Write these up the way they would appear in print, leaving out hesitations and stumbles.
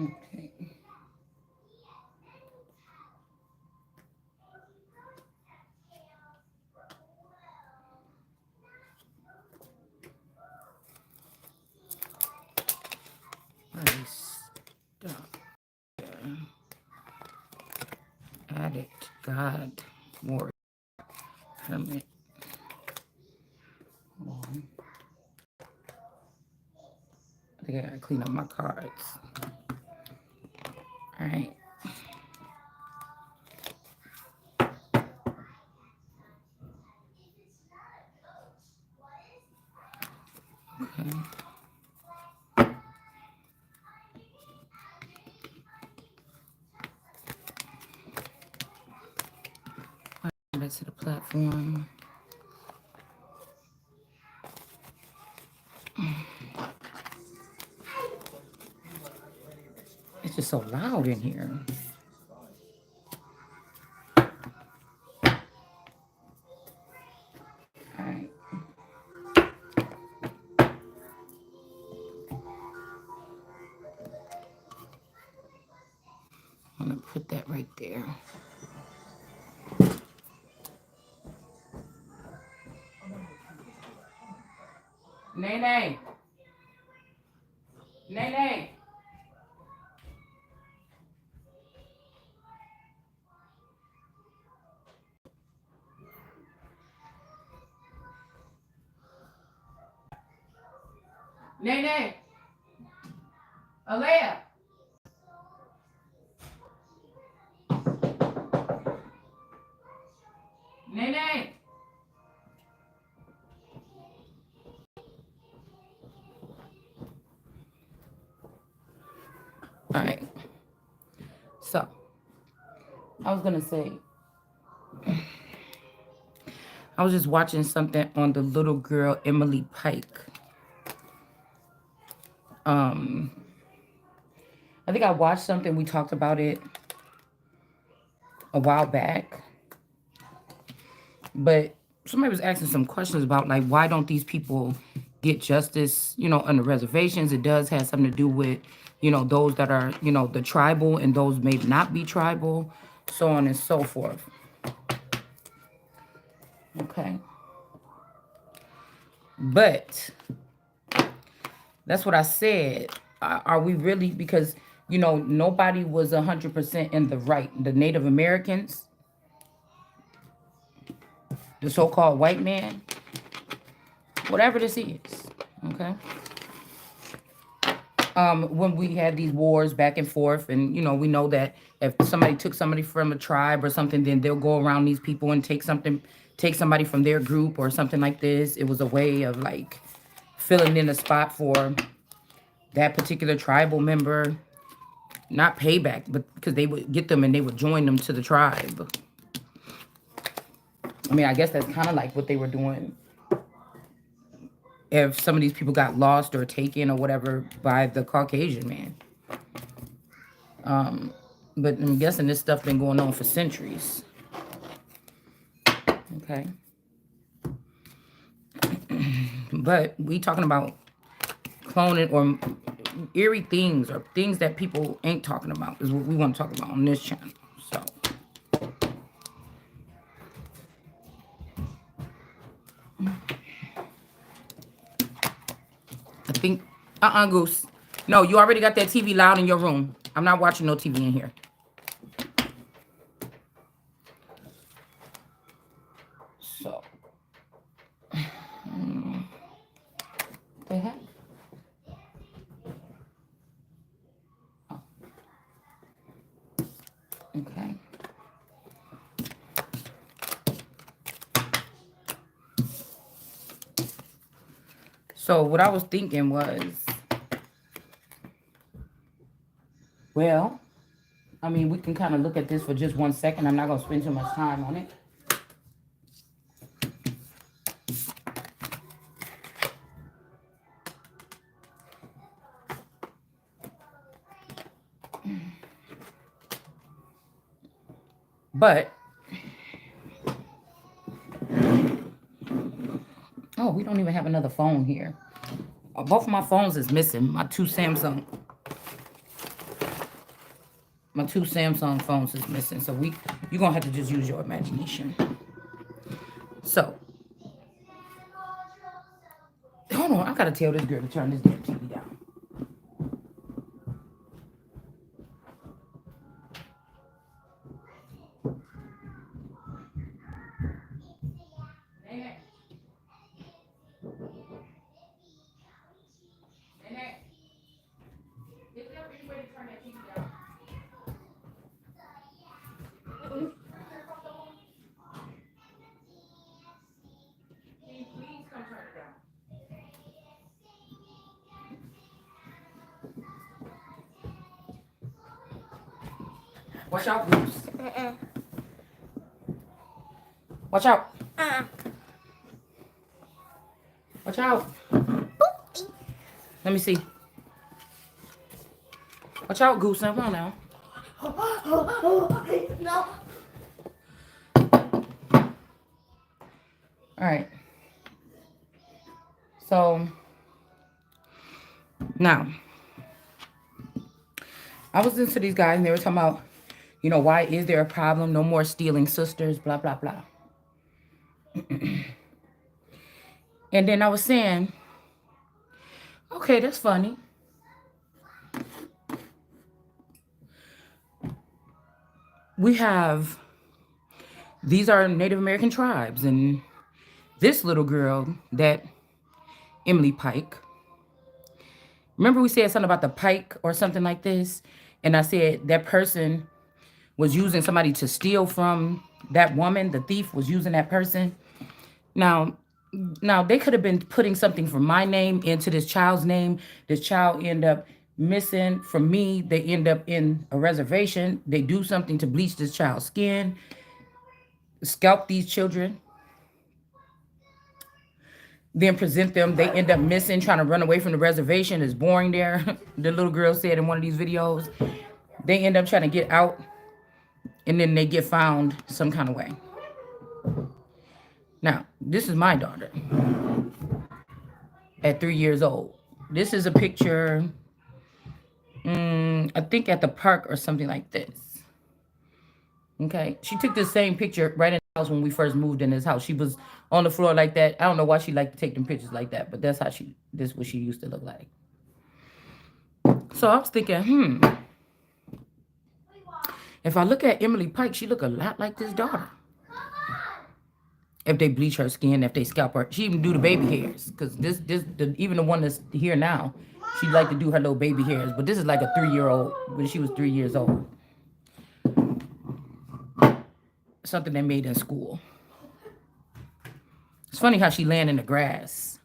Okay. Nice. Stop. Addict. God. Warrior. Hermit. Hold on. I think I gotta clean up my cards. All right. Okay. Back to the platform. It's just so loud in here. All right. I'm gonna put that right there. Nene. Nene. Nene. Alea. Nene. All right. So, I was gonna say, I was just watching something on the little girl Emily Pike. I think I watched something. We talked about it a while back, but somebody was asking some questions about like why don't these people get justice, on the reservations. It does have something to do with, those that are, the tribal and those may not be tribal, so on and so forth. Okay. But that's what I said. Are we really, because, nobody was 100% in the right. The Native Americans, the so-called white man, whatever this is, okay? When we had these wars back and forth, and, we know that if somebody took somebody from a tribe or something, then they'll go around these people and take somebody from their group or something like this. It was a way of, like, filling in a spot for that particular tribal member. Not payback, but because they would get them and they would join them to the tribe. I mean, I guess that's kind of like what they were doing if some of these people got lost or taken or whatever by the Caucasian man. But I'm guessing this stuff been going on for centuries. Okay. But we talking about cloning or eerie things or things that people ain't talking about is what we want to talk about on this channel. So I think, Goose. No, you already got that TV loud in your room. I'm not watching no TV in here. So, the heck? Oh. Okay. So what I was thinking was, well, I mean, we can kind of look at this for just 1 second. I'm not going to spend too much time on it. But, oh, we don't even have another phone here. Both of my phones is missing. My two Samsung. My 2 Samsung phones is missing. So you're going to have to just use your imagination. So, hold on. I got to tell this girl to turn this damn TV down. Watch out, Bruce. Watch out. Watch out. Let me see. Watch out, Goose. Come on now. No. All right. So, now, I was listening to these guys and they were talking about, why is there a problem? No more stealing sisters, blah, blah, blah. And then I was saying, okay, that's funny. These are Native American tribes, and this little girl, that Emily Pike, remember we said something about the Pike or something like this? And I said that person was using somebody to steal from that woman. The thief was using that person. Now they could have been putting something from my name into this child's name. This child end up missing from me. They end up in a reservation. They do something to bleach this child's skin, scalp these children, then present them. They end up missing, trying to run away from the reservation. It's boring there. The little girl said in one of these videos. They end up trying to get out, and then they get found some kind of way. Now, this is my daughter at 3 years old. This is a picture, I think at the park or something like this. Okay. She took the same picture right in the house when we first moved in this house. She was on the floor like that. I don't know why she liked to take them pictures like that, but that's how this is what she used to look like. So I was thinking, if I look at Emily Pike, she look a lot like this daughter. If they bleach her skin, if they scalp her, she even do the baby hairs. Because even the one that's here now, she like to do her little baby hairs. But this is like a 3-year-old when she was 3 years old. Something they made in school. It's funny how she land in the grass.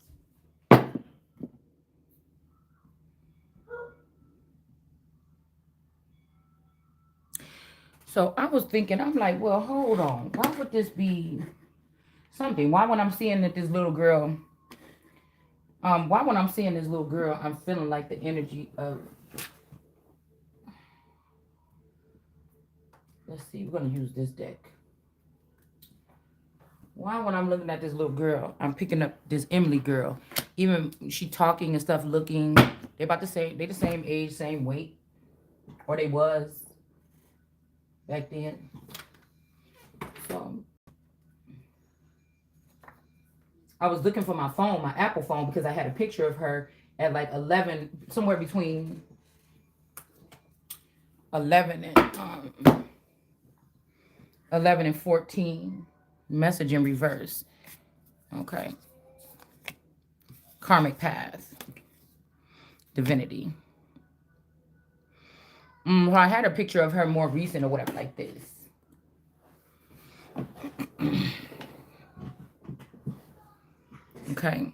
So I was thinking, I'm like, well, hold on. Why would this be something? Why when I'm seeing that this little girl, I'm feeling like the energy of, let's see, we're going to use this deck. Why when I'm looking at this little girl, I'm picking up this Emily girl, even she talking and stuff, looking, they the same age, same weight, or they was back then. So I was looking for my phone, my Apple phone, because I had a picture of her at like 11, somewhere between 11 and 14. Message in reverse. Okay. Karmic path. Divinity. Well, I had a picture of her more recent or whatever like this. Okay.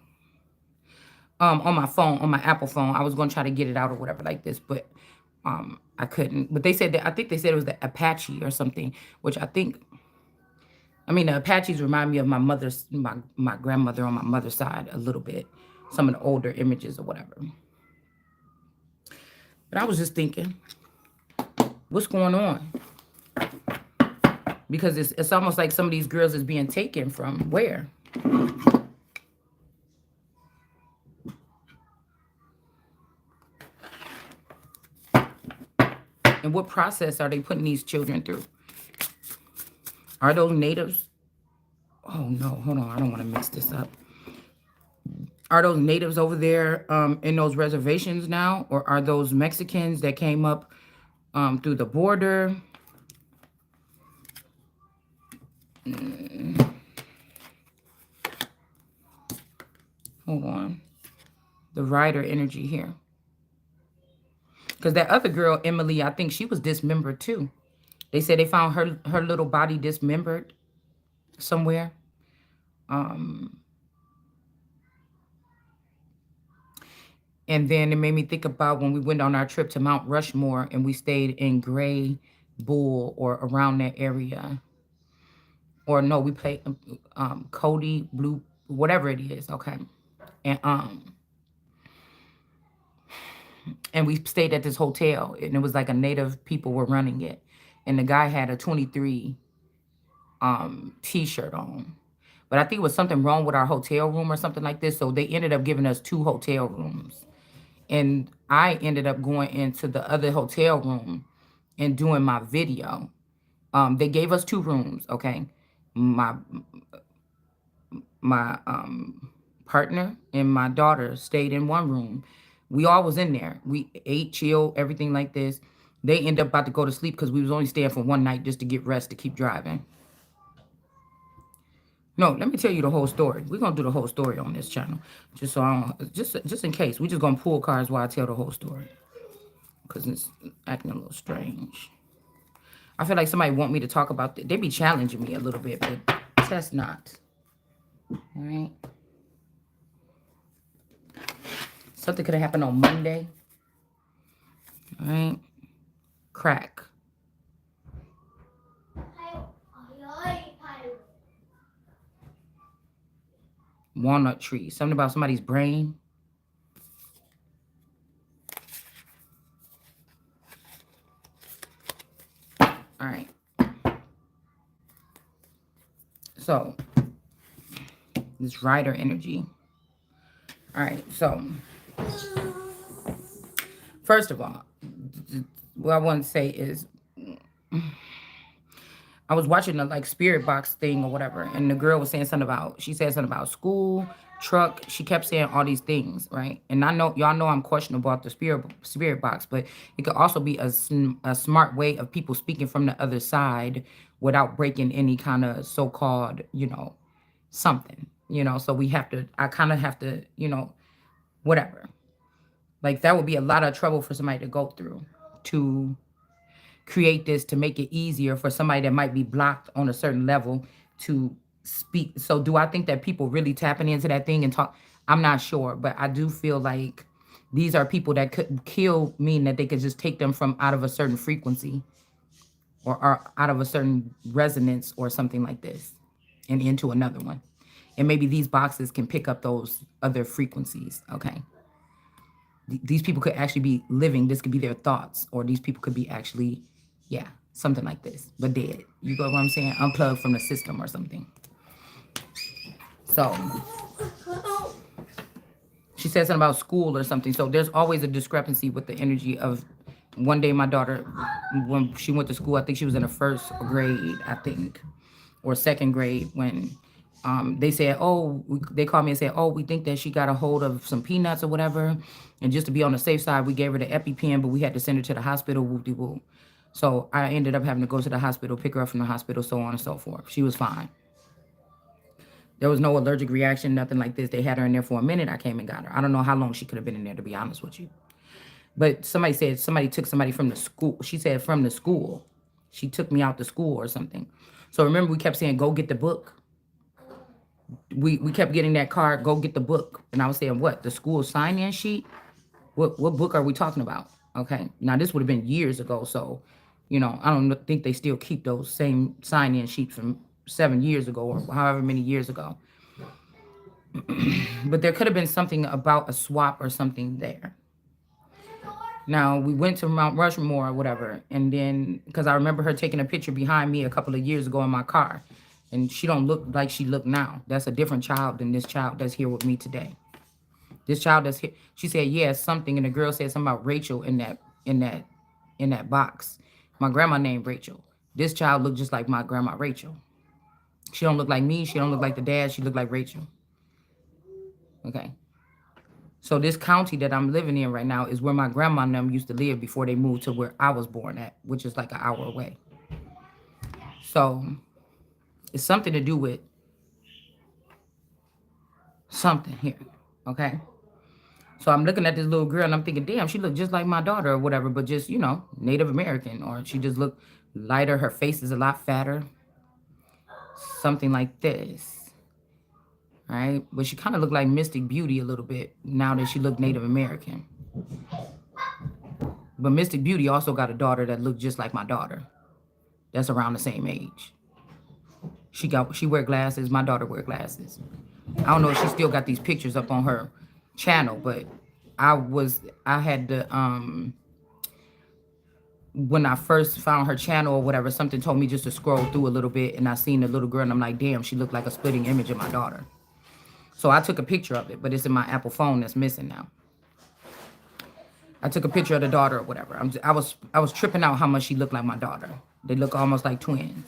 On my phone, on my Apple phone, I was going to try to get it out or whatever like this, but I couldn't. But they said that, I think they said it was the Apache or something, which I think, the Apaches remind me of my mother's, my grandmother on my mother's side a little bit. Some of the older images or whatever. But I was just thinking, what's going on? Because it's almost like some of these girls is being taken from where? And what process are they putting these children through? Are those natives? Oh no, hold on. I don't want to mix this up. Are those natives over there in those reservations now? Or are those Mexicans that came up through the border? Hold on. The rider energy here. Because that other girl, Emily, I think she was dismembered too. They said they found her little body dismembered somewhere. And then it made me think about when we went on our trip to Mount Rushmore and we stayed in Gray Bull or around that area. Or no, we played Cody Blue, whatever it is. Okay. And we stayed at this hotel and it was like a native people were running it. And the guy had a 23 t-shirt on. But I think it was something wrong with our hotel room or something like this. So they ended up giving us 2 hotel rooms. And I ended up going into the other hotel room and doing my video. They gave us 2 rooms, okay? My partner and my daughter stayed in one room. We all was in there. We ate, chilled, everything like this. They ended up about to go to sleep because we was only staying for one night just to get rest to keep driving. No, let me tell you the whole story. We're gonna do the whole story on this channel, just so I don't, just in case. We just gonna pull cards while I tell the whole story, cause it's acting a little strange. I feel like somebody want me to talk about it. They be challenging me a little bit, but that's not. All right. Something could have happened on Monday. All right. Crack. Walnut tree. Something about somebody's brain. All right. So, this rider energy. All right. So, first of all, what I want to say is I was watching the like spirit box thing or whatever, and the girl was saying something about, she said something about school, truck. She kept saying all these things, right? And I know y'all know I'm questionable about the spirit box, but it could also be a smart way of people speaking from the other side without breaking any kind of so-called, something, So we have to, I kind of have to, whatever. Like that would be a lot of trouble for somebody to go through to create this to make it easier for somebody that might be blocked on a certain level to speak. So do I think that people really tapping into that thing and talk? I'm not sure, but I do feel like these are people that could kill, mean that they could just take them from out of a certain frequency or are out of a certain resonance or something like this and into another one. And maybe these boxes can pick up those other frequencies, okay? These people could actually be living. This could be their thoughts, or these people could be actually, yeah, something like this, but dead. You go what I'm saying? Unplugged from the system or something. So she said something about school or something. So there's always a discrepancy with the energy of one day my daughter, when she went to school, I think she was in the 1st grade, I think, or 2nd grade when they said, they called me and said, we think that she got a hold of some peanuts or whatever. And just to be on the safe side, we gave her the EpiPen, but we had to send her to the hospital, whoop-de-whoop. So I ended up having to go to the hospital, pick her up from the hospital, so on and so forth. She was fine. There was no allergic reaction, nothing like this. They had her in there for a minute. I came and got her. I don't know how long she could have been in there, to be honest with you. But somebody said somebody took somebody from the school. She said from the school. She took me out to school or something. So remember, we kept saying, go get the book. We kept getting that card, go get the book. And I was saying, what? The school sign-in sheet? What book are we talking about? Okay. Now, this would have been years ago. So, I don't think they still keep those same sign-in sheets from 7 years ago or however many years ago. But there could have been something about a swap or something there. Now, we went to Mount Rushmore or whatever. And then, because I remember her taking a picture behind me a couple of years ago in my car. And she don't look like she look now. That's a different child than this child that's here with me today. This child that's here, she said, yeah, something. And the girl said something about Rachel in that in that box. My grandma named Rachel. This child looked just like my grandma Rachel. She don't look like me. She don't look like the dad. She looked like Rachel. Okay. So this county that I'm living in right now is where my grandma and them used to live before they moved to where I was born at, which is like an hour away. So it's something to do with something here. Okay. So I'm looking at this little girl and I'm thinking, damn, she looked just like my daughter or whatever, but just, Native American. Or she just looked lighter. Her face is a lot fatter. Something like this. Right? But she kind of looked like Mystic Beauty a little bit now that she looked Native American. But Mystic Beauty also got a daughter that looked just like my daughter. That's around the same age. She wear glasses. My daughter wear glasses. I don't know if she still got these pictures up on her channel, but I had to when I first found her channel or whatever, something told me just to scroll through a little bit, and I seen the little girl and I'm like, damn, she looked like a splitting image of my daughter. So I took a picture of it, but it's in my Apple phone that's missing now. I took a picture of the daughter or whatever. I was tripping out how much she looked like my daughter. They look almost like twins.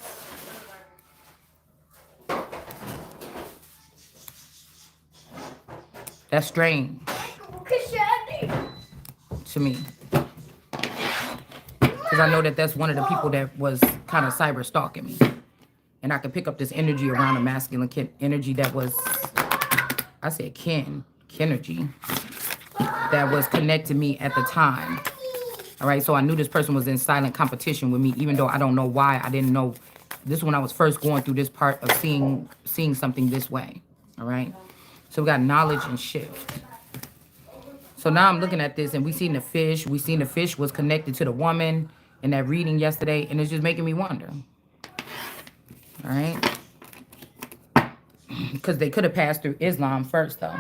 That's strange to me. Because I know that that's one of the people that was kind of cyber stalking me. And I could pick up this energy around a masculine energy that was, I said Kenergy, that was connected me at the time. All right, so I knew this person was in silent competition with me, even though I don't know why. I didn't know. This is when I was first going through this part of seeing something this way. All right, so we got knowledge and shift. So now I'm looking at this, and we seen the fish. We seen the fish was connected to the woman in that reading yesterday, and it's just making me wonder. All right, because they could have passed through Islam first, though.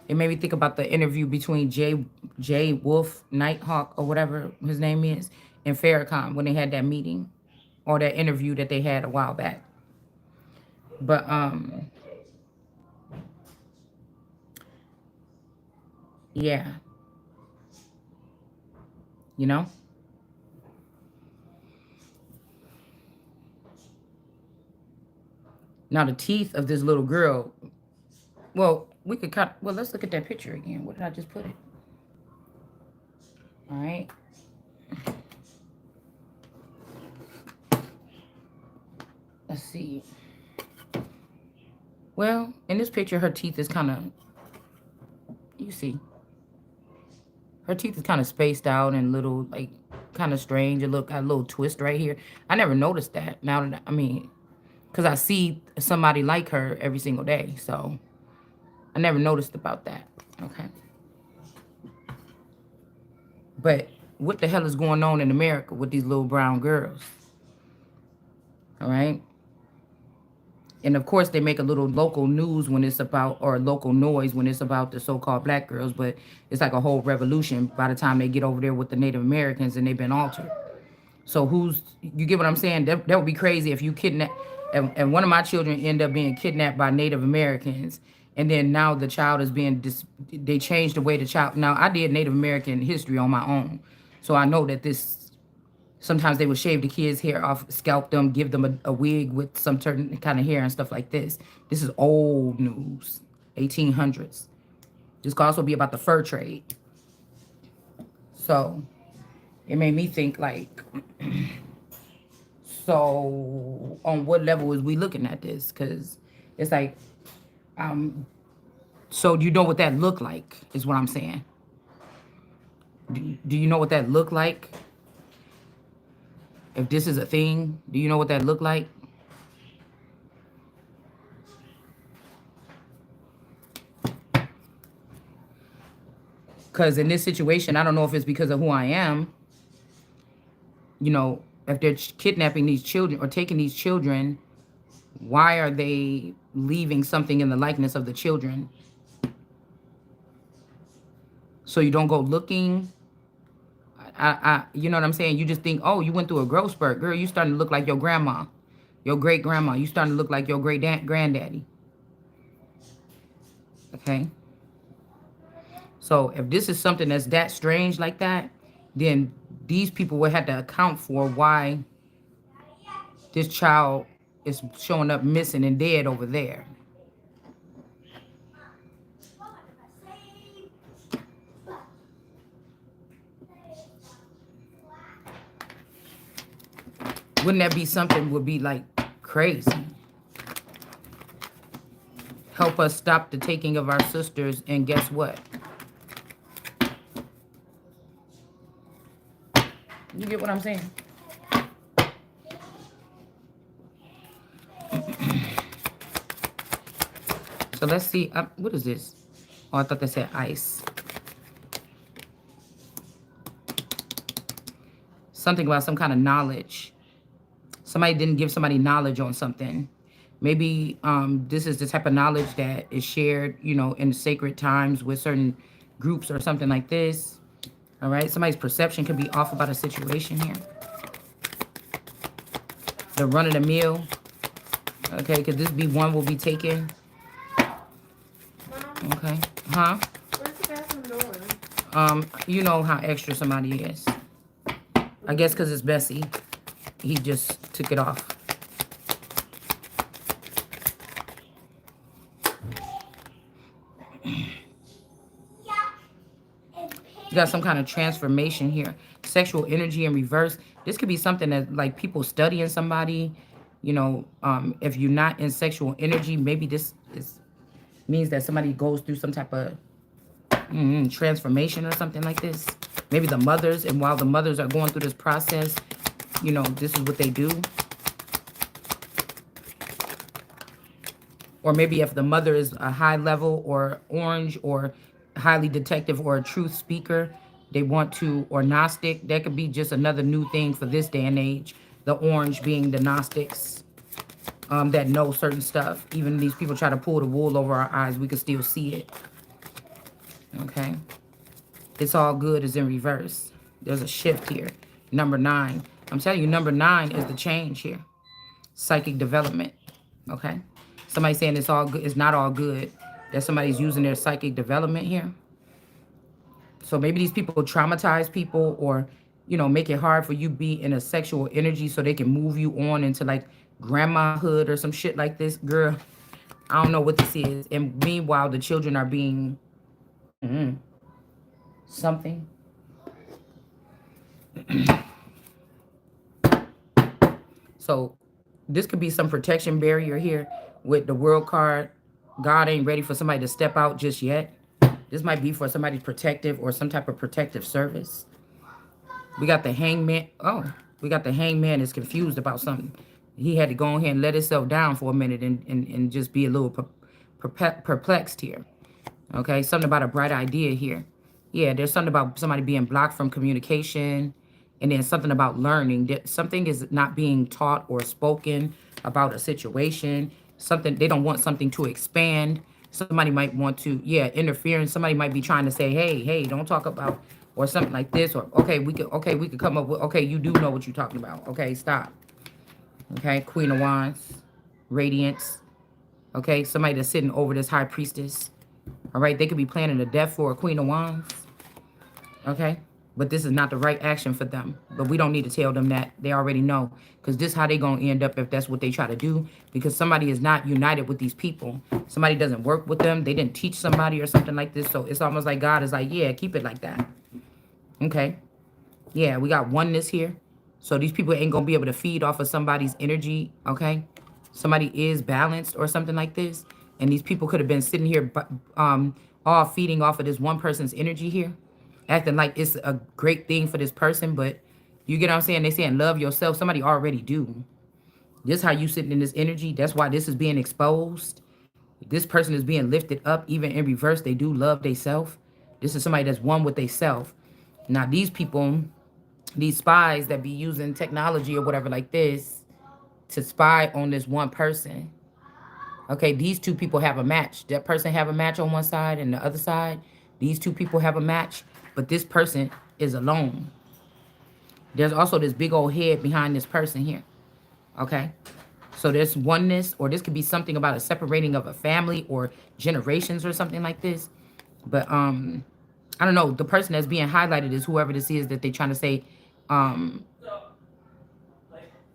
It made me think about the interview between Jay Wolf Nighthawk or whatever his name is and Farrakhan when they had that meeting or that interview that they had a while back. But yeah, Now the teeth of this little girl. Well, we could cut. Well, let's look at that picture again. What did I just put it? All right. Let's see. Well, in this picture, her teeth is kind of, you see, her teeth is kind of spaced out and little, like, kind of strange. It got a little twist right here. I never noticed that. Now that, because I see somebody like her every single day. So I never noticed about that. Okay. But what the hell is going on in America with these little brown girls? All right. And of course, they make a little local news when it's about, or local noise when it's about the so-called black girls, but it's like a whole revolution by the time they get over there with the Native Americans and they've been altered. So you get what I'm saying? That would be crazy if you kidnap, and one of my children end up being kidnapped by Native Americans, and then now the child is being, they changed the way the child, now I did Native American history on my own. So I know that sometimes they would shave the kids' hair off, scalp them, give them a wig with some certain kind of hair and stuff like this. This is old news, 1800s. This could also be about the fur trade. So it made me think like, so on what level is we looking at this? Because it's like, so do you know what that looked like is what I'm saying. Do you know what that looked like? If this is a thing, do you know what that looked like? Because in this situation, I don't know if it's because of who I am. If they're kidnapping these children or taking these children, why are they leaving something in the likeness of the children? So you don't go looking. You know what I'm saying? You just think, oh, you went through a growth spurt. Girl, you starting to look like your grandma, your great-grandma. You starting to look like your great-granddaddy. Okay? So if this is something that's that strange like that, then these people would have to account for why this child is showing up missing and dead over there. Wouldn't that be something would be like crazy? Help us stop the taking of our sisters, and guess what? You get what I'm saying? So let's see. What is this? Oh, I thought they said ice. Something about some kind of knowledge. Somebody didn't give somebody knowledge on something. Maybe this is the type of knowledge that is shared, you know, in sacred times with certain groups or something like this. All right. Somebody's perception could be off about a situation here. The run of the mill. Okay. Could this be one will be taken? Okay. Huh? Where's the bathroom door? You know how extra somebody is. I guess because it's Bessie. He just took it off. You got some kind of transformation here. Sexual energy in reverse. This could be something that like people studying somebody. You know, if you're not in sexual energy, maybe this means that somebody goes through some type of transformation or something like this. Maybe the mothers, and while the mothers are going through this process, you know, this is what they do. Or maybe if the mother is a high level or orange or highly detective or a truth speaker, they want to, or Gnostic, that could be just another new thing for this day and age. The orange being the Gnostics that know certain stuff. Even these people try to pull the wool over our eyes, we can still see it. Okay. It's all good is in reverse. There's a shift here. Number 9. I'm telling you, number 9 is the change here. Psychic development. Okay. Somebody saying it's all good. It's not all good. That somebody's using their psychic development here. So maybe these people traumatize people, or, you know, make it hard for you to be in a sexual energy so they can move you on into like grandmahood or some shit like this. Girl, I don't know what this is. And meanwhile, the children are being something. So this could be some protection barrier here with the world card. God ain't ready for somebody to step out just yet. This might be for somebody's protective or some type of protective service. We got the hangman. Oh, we got the hangman is confused about something. He had to go ahead and let himself down for a minute and just be a little perplexed here. Okay, something about a bright idea here. Yeah, there's something about somebody being blocked from communication, and then something about learning. That something is not being taught or spoken about a situation. Something they don't want something to expand. Somebody might want to, yeah, interfere. Somebody might be trying to say, hey, don't talk about, or something like this, or we could come up with, okay, you do know what you're talking about. Okay, stop. Okay, Queen of Wands, Radiance. Okay, somebody that's sitting over this High Priestess. All right, they could be planning a death for a Queen of Wands. Okay, but this is not the right action for them. But we don't need to tell them that. They already know, because this is how they gonna end up if that's what they try to do. Because somebody is not united with these people. Somebody doesn't work with them. They didn't teach somebody or something like this. So it's almost like God is like, yeah, keep it like that. Okay, yeah, we got oneness here. So these people ain't gonna be able to feed off of somebody's energy. Okay, somebody is balanced or something like this, and these people could have been sitting here all feeding off of this one person's energy here, acting like it's a great thing for this person. But you get what I'm saying? They saying love yourself. Somebody already do. This how you sitting in this energy. That's why this is being exposed. This person is being lifted up. Even in reverse, they do love themselves. This is somebody that's one with themselves. Now these people, these spies that be using technology or whatever like this to spy on this one person. Okay, these two people have a match. That person have a match on one side, and the other side, these two people have a match, but this person is alone. There's also this big old head behind this person here. Okay, so there's oneness, or this could be something about a separating of a family or generations or something like this. But I don't know. The person that's being highlighted is whoever this is that they're trying to say um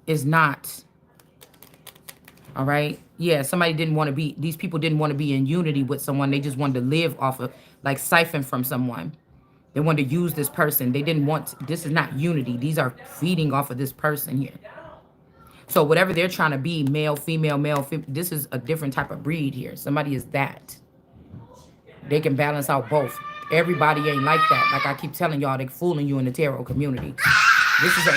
is not. All right. Yeah, somebody didn't want to be, these people didn't want to be in unity with someone. They just wanted to live off of, like, siphon from someone. They wanted to use this person. They didn't want, this is not unity. These are feeding off of this person here. So whatever they're trying to be, male, this is a different type of breed here. Somebody is that. They can balance out both. Everybody ain't like that. Like I keep telling y'all, they fooling you in the tarot community. This is a,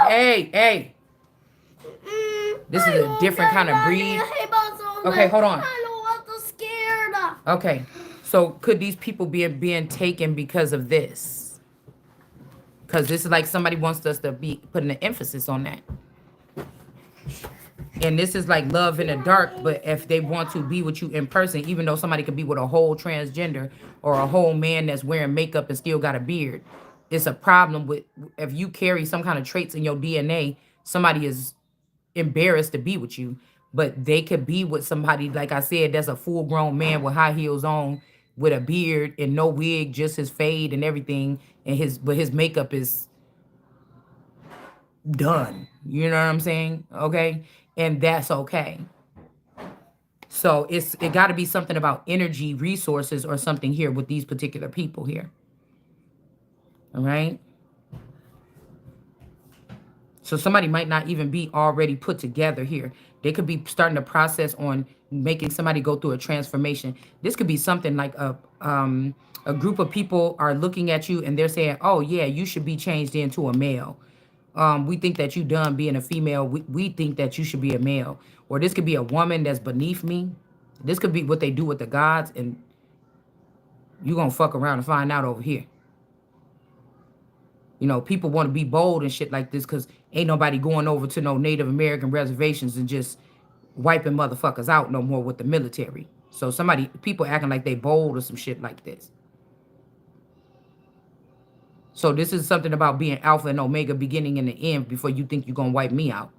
hey. This is a different kind of breed. Okay, hold on. Okay, so could these people be being taken because of this? Because this is like somebody wants us to be putting an emphasis on that. And this is like love in the dark, but if they want to be with you in person, even though somebody could be with a whole transgender or a whole man that's wearing makeup and still got a beard, it's a problem with, if you carry some kind of traits in your DNA, somebody is embarrassed to be with you. But they could be with somebody, like I said, that's a full-grown man with high heels on, with a beard and no wig, just his fade and everything, and his makeup is done. You know what I'm saying? Okay? And that's okay. So it got to be something about energy, resources, or something here with these particular people here. All right? So somebody might not even be already put together here. They could be starting the process on making somebody go through a transformation. This could be something like a group of people are looking at you and they're saying, oh, yeah, you should be changed into a male. We think that you done being a female. We think that you should be a male. Or this could be a woman that's beneath me. This could be what they do with the gods, and you're going to fuck around and find out over here. You know, people want to be bold and shit like this because ain't nobody going over to no Native American reservations and just wiping motherfuckers out no more with the military. So people acting like they bold or some shit like this. So this is something about being alpha and omega, beginning and the end, before you think you're going to wipe me out.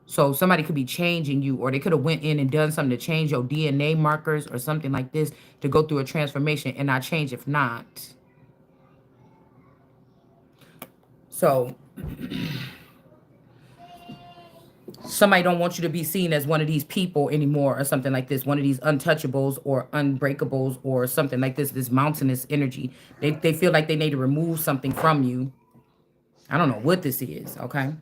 So somebody could be changing you, or they could have went in and done something to change your DNA markers or something like this to go through a transformation and not change if not. So somebody don't want you to be seen as one of these people anymore or something like this, one of these untouchables or unbreakables or something like this mountainous energy. They feel like they need to remove something from you. I don't know what this is, okay?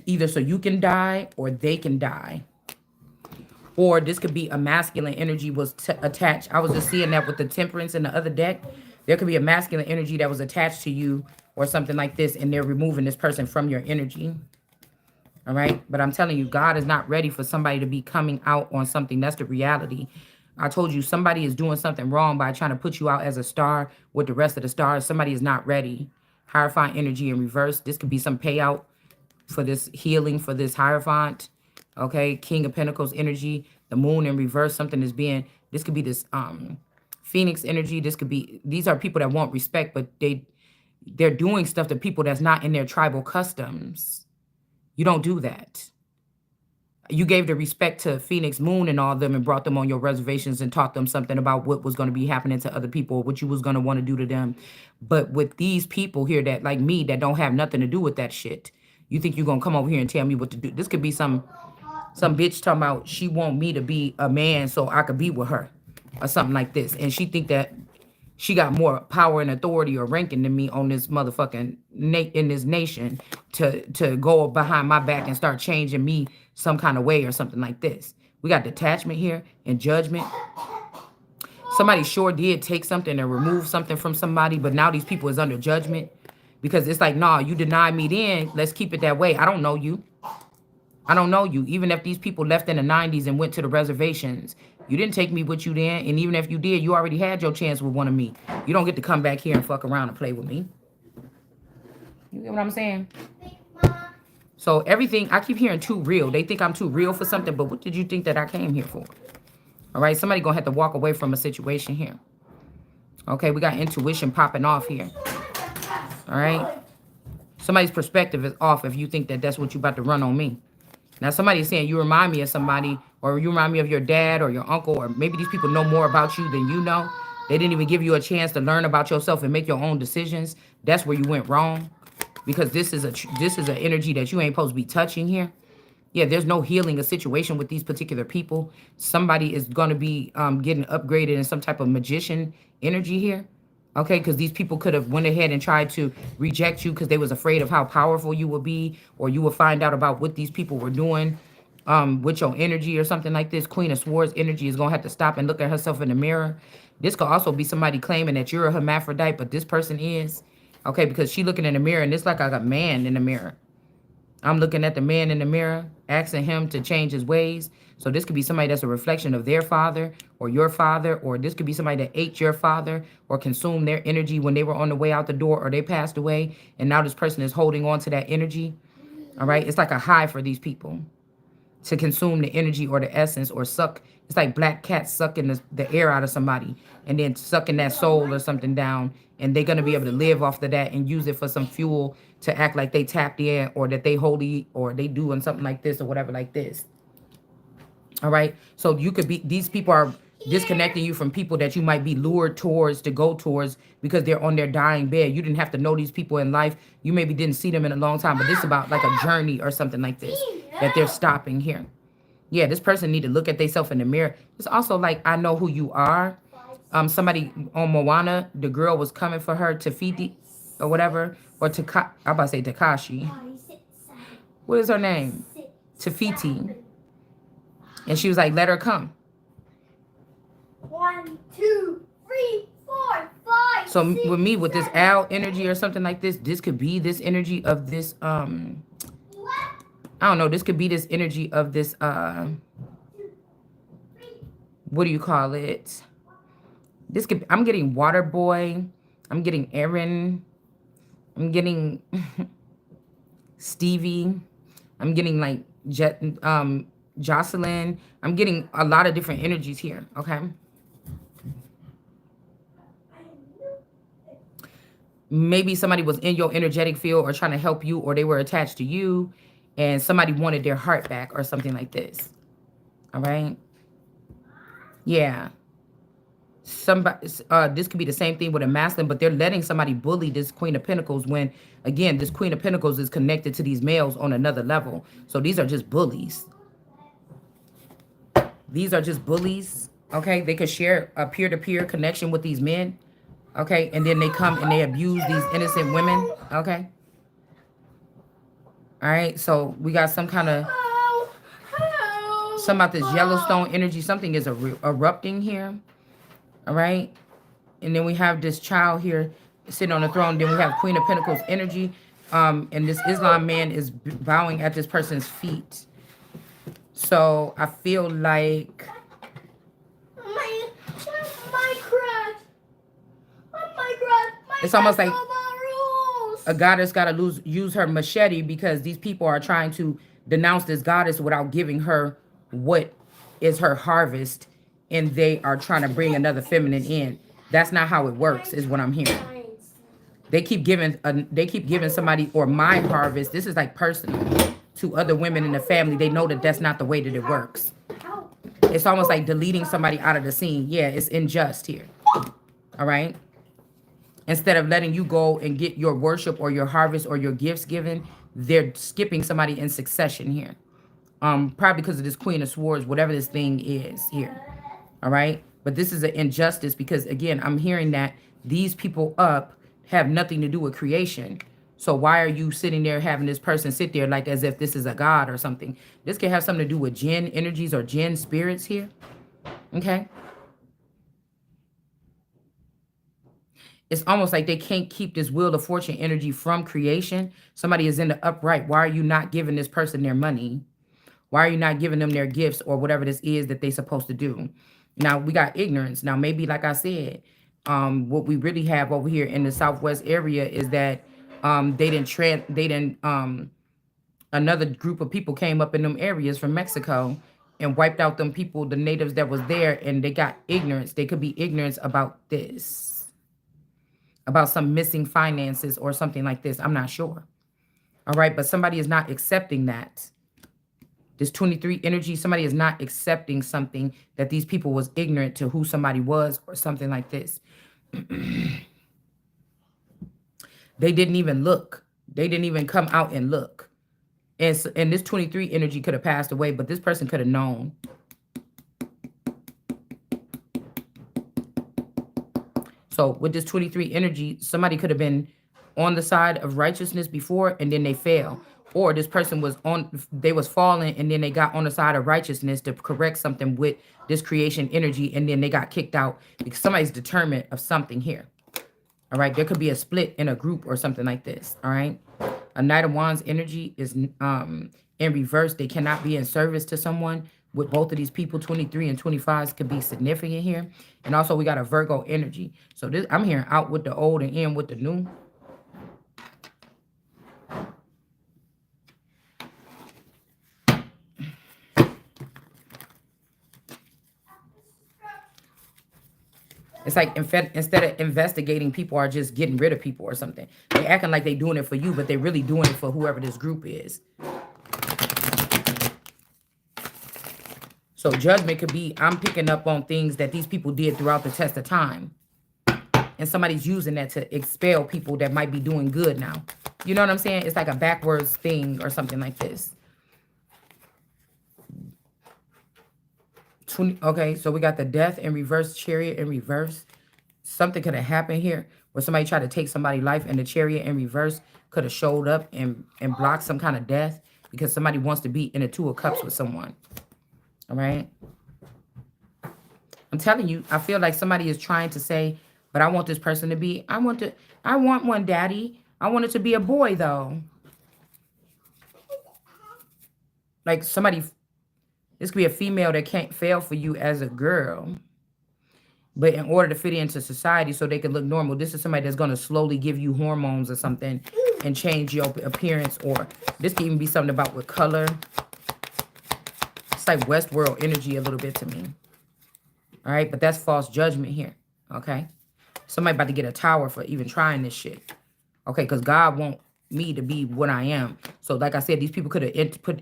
Either so you can die or they can die. Or this could be a masculine energy was attached. I was just seeing that with the temperance in the other deck. There could be a masculine energy that was attached to you or something like this, and they're removing this person from your energy. All right? But I'm telling you, God is not ready for somebody to be coming out on something. That's the reality. I told you somebody is doing something wrong by trying to put you out as a star with the rest of the stars. Somebody is not ready. Hierophant energy in reverse. This could be some payout for this healing for this Hierophant. Okay, King of Pentacles energy, the moon in reverse, something is being, this could be this Phoenix energy. This could be, these are people that want respect, but they're doing stuff to people that's not in their tribal customs. You don't do that. You gave the respect to Phoenix Moon and all of them and brought them on your reservations and taught them something about what was going to be happening to other people, what you was going to want to do to them. But with these people here that, like me, that don't have nothing to do with that shit, you think you're going to come over here and tell me what to do? This could be some bitch talking about she want me to be a man so I could be with her or something like this. And she think that she got more power and authority or ranking than me on this motherfucking in this nation to go behind my back and start changing me some kind of way or something like this. We got detachment here and judgment. Somebody sure did take something and remove something from somebody, but now these people is under judgment because it's like, nah, you denied me then. Let's keep it that way. I don't know you. I don't know you. Even if these people left in the 90s and went to the reservations, you didn't take me with you then. And even if you did, you already had your chance with one of me. You don't get to come back here and fuck around and play with me. You get what I'm saying? So everything, I keep hearing too real. They think I'm too real for something, but what did you think that I came here for? All right, somebody gonna have to walk away from a situation here. Okay, we got intuition popping off here. All right? Somebody's perspective is off if you think that that's what you about to run on me. Now, somebody's saying you remind me of somebody, or you remind me of your dad or your uncle, or maybe these people know more about you than you know. They didn't even give you a chance to learn about yourself and make your own decisions. That's where you went wrong, because this is an energy that you ain't supposed to be touching here. Yeah, there's no healing a situation with these particular people. Somebody is going to be getting upgraded in some type of magician energy here. Okay, because these people could have went ahead and tried to reject you because they was afraid of how powerful you would be, or you would find out about what these people were doing with your energy or something like this. Queen of Swords energy is going to have to stop and look at herself in the mirror. This could also be somebody claiming that you're a hermaphrodite, but this person is. Okay, because she looking in the mirror and it's like a man in the mirror. I'm looking at the man in the mirror, asking him to change his ways. So this could be somebody that's a reflection of their father or your father, or this could be somebody that ate your father or consumed their energy when they were on the way out the door or they passed away. And now this person is holding on to that energy. All right. It's like a high for these people to consume the energy or the essence or suck. It's like black cats sucking the air out of somebody and then sucking that soul or something down. And they're going to be able to live off of that and use it for some fuel to act like they tapped in, or that they holy, or they doing something like this or whatever like this. All right. So you could be, these people are disconnecting you from people that you might be lured towards to go towards because they're on their dying bed. You didn't have to know these people in life. You maybe didn't see them in a long time, but this is about like a journey or something like this that they're stopping here. Yeah, this person need to look at themselves in the mirror. It's also like, I know who you are. Somebody on Moana, the girl was coming for her, Tafiti or whatever, or I'm about to say Takashi. What is her name? Tafiti. And she was like, let her come. 1, 2, 3, 4, 5. So with me, with this owl energy or something like this could be this energy of this, I don't know, this could be this energy of this, what do you call it? This could, I'm getting Water Boy. I'm getting Aaron. I'm getting Stevie. I'm getting like Jocelyn. I'm getting a lot of different energies here, okay? Maybe somebody was in your energetic field or trying to help you, or they were attached to you and somebody wanted their heart back or something like this. All right? Yeah. Somebody, this could be the same thing with a masculine, but they're letting somebody bully this Queen of Pentacles when, again, this Queen of Pentacles is connected to these males on another level. So these are just bullies. These are just bullies, okay? They could share a peer-to-peer connection with these men, okay? And then they come and they abuse these innocent women, okay? All right, so we got some kind of, some about this Yellowstone energy. Something is erupting here, all right? And then we have this child here sitting on the throne. Then we have Queen of Pentacles energy. And this Islam man is bowing at this person's feet. So I feel like it's almost like a goddess got to use her machete because these people are trying to denounce this goddess without giving her what is her harvest, and they are trying to bring another feminine in. That's not how it works, is what I'm hearing. They keep giving somebody, or my harvest. This is like personal to other women in the family. They know that that's not the way that it works. It's almost like deleting somebody out of the scene. Yeah, it's unjust here. All right. Instead of letting you go and get your worship or your harvest or your gifts given, they're skipping somebody in succession here. Probably because of this Queen of Swords, whatever this thing is here. All right. But this is an injustice because, again, I'm hearing that these people up have nothing to do with creation. So why are you sitting there having this person sit there like as if this is a god or something? This can have something to do with jinn energies or jinn spirits here. Okay. It's almost like they can't keep this Wheel of Fortune energy from creation. Somebody is in the upright. Why are you not giving this person their money? Why are you not giving them their gifts or whatever this is that they're supposed to do? Now, we got ignorance. Now, maybe, like I said, what we really have over here in the Southwest area is that another group of people came up in them areas from Mexico and wiped out them people, the natives that was there, and they got ignorance. They could be ignorance about this, about some missing finances or something like this. I'm not sure. All right, but somebody is not accepting that. This 23 energy, somebody is not accepting something that these people was ignorant to who somebody was or something like this. They didn't even look. They didn't even come out and look. And this 23 energy could have passed away, but this person could have known. So with this 23 energy, somebody could have been on the side of righteousness before and then they fell. Or this person was they was falling and then they got on the side of righteousness to correct something with this creation energy and then they got kicked out because somebody's determined of something here. All right, there could be a split in a group or something like this. All right, a Knight of Wands energy is in reverse. They cannot be in service to someone. With both of these people, 23 and 25s could be significant here. And also we got a Virgo energy. So this, I'm hearing out with the old and in with the new. It's like instead of investigating, people are just getting rid of people or something. They acting like they doing it for you, but they're really doing it for whoever this group is. So judgment could be, I'm picking up on things that these people did throughout the test of time. And somebody's using that to expel people that might be doing good now. You know what I'm saying? It's like a backwards thing or something like this. Okay, so we got the Death in reverse, Chariot in reverse. Something could have happened here where somebody tried to take somebody's life and the Chariot in reverse could have showed up and blocked some kind of death because somebody wants to be in a Two of Cups with someone. All right. I'm telling you, I feel like somebody is trying to say, but I want this person to be, I want one, daddy. I want it to be a boy though. Like somebody, this could be a female that can't fail for you as a girl. But in order to fit into society so they can look normal, this is somebody that's going to slowly give you hormones or something and change your appearance. Or this can even be something about with color. It's like Westworld energy a little bit to me. All right, but that's false judgment here. Okay, somebody about to get a tower for even trying this shit. Okay, because God want me to be what I am. So like I said, these people could have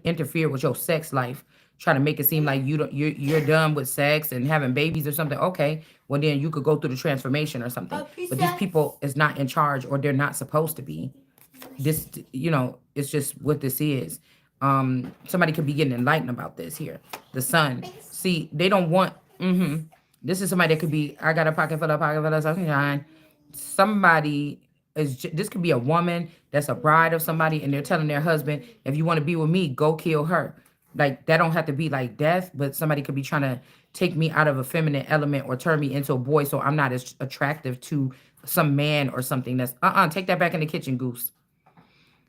interfered with your sex life, trying to make it seem like you're done with sex and having babies or something. Okay, well then you could go through the transformation or something. But these people is not in charge, or they're not supposed to be. This, you know, it's just what this is. Somebody could be getting enlightened about this here. The Sun. See, they don't want. This is somebody that could be. I got a pocket full of sunshine. Somebody is. This could be a woman that's a bride of somebody, and they're telling their husband, "If you want to be with me, go kill her." Like that don't have to be like death, but somebody could be trying to take me out of a feminine element or turn me into a boy, so I'm not as attractive to some man or something. That's take that back in the kitchen, goose.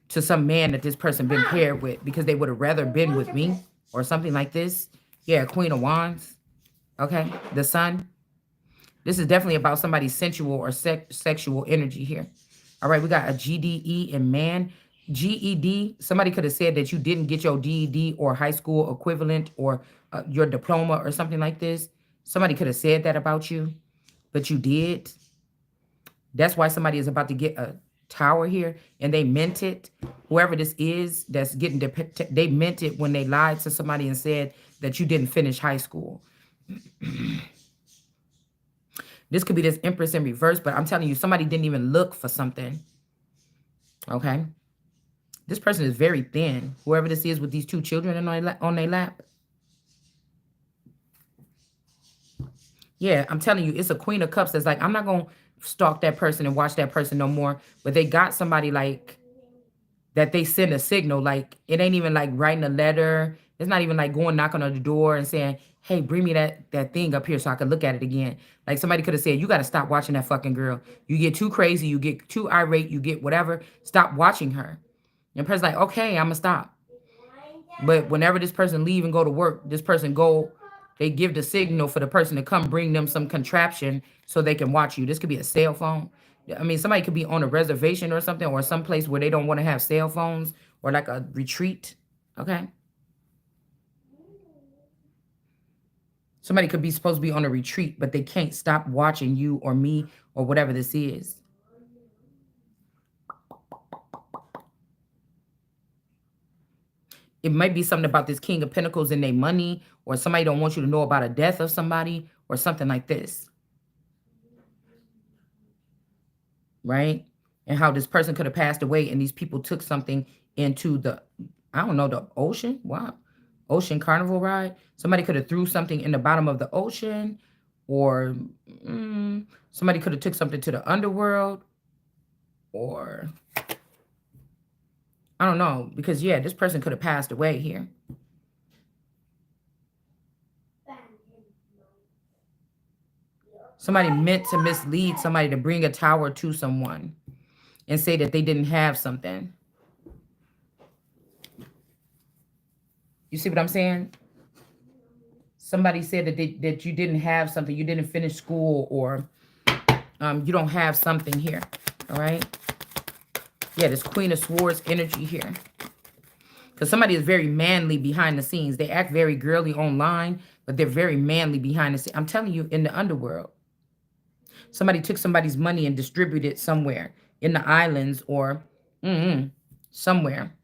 To some man that this person been paired with because they would have rather been with me or something like this. Yeah, Queen of Wands. Okay, the Sun. This is definitely about somebody's sensual or sexual energy here. All right, we got a GDE in man. GED, somebody could have said that you didn't get your GED or high school equivalent or your diploma or something like this. Somebody could have said that about you, but you did. That's why somebody is about to get a tower here and they meant it. Whoever this is that's getting, they meant it when they lied to somebody and said that you didn't finish high school. This could be this Empress in reverse, but I'm telling you, somebody didn't even look for something. Okay. This person is very thin. Whoever this is with these two children on their lap. Yeah, I'm telling you, it's a Queen of Cups that's like, I'm not going to stalk that person and watch that person no more. But they got somebody like that they send a signal. Like, it ain't even like writing a letter. It's not even like going knocking on the door and saying, hey, bring me that thing up here so I can look at it again. Like somebody could have said, you got to stop watching that fucking girl. You get too crazy. You get too irate. You get whatever. Stop watching her. And the person's like, okay, I'm going to stop. But whenever this person leave and go to work, this person they give the signal for the person to come bring them some contraption so they can watch you. This could be a cell phone. I mean, somebody could be on a reservation or something, or someplace where they don't want to have cell phones, or like a retreat. Okay. Somebody could be supposed to be on a retreat, but they can't stop watching you or me or whatever this is. It might be something about this King of Pentacles and their money, or somebody don't want you to know about a death of somebody or something like this, right? And how this person could have passed away and these people took something into the, I don't know, the ocean. Wow. Ocean carnival ride. Somebody could have threw something in the bottom of the ocean, or somebody could have took something to the underworld, or I don't know, because yeah, this person could have passed away here. Somebody meant to mislead somebody to bring a tower to someone and say that they didn't have something. You see what I'm saying? Somebody said that you didn't have something, you didn't finish school, or you don't have something here. All right. Yeah, this Queen of Swords energy here. Because somebody is very manly behind the scenes. They act very girly online, but they're very manly behind the scenes. I'm telling you, in the underworld. Somebody took somebody's money and distributed it somewhere in the islands, or somewhere.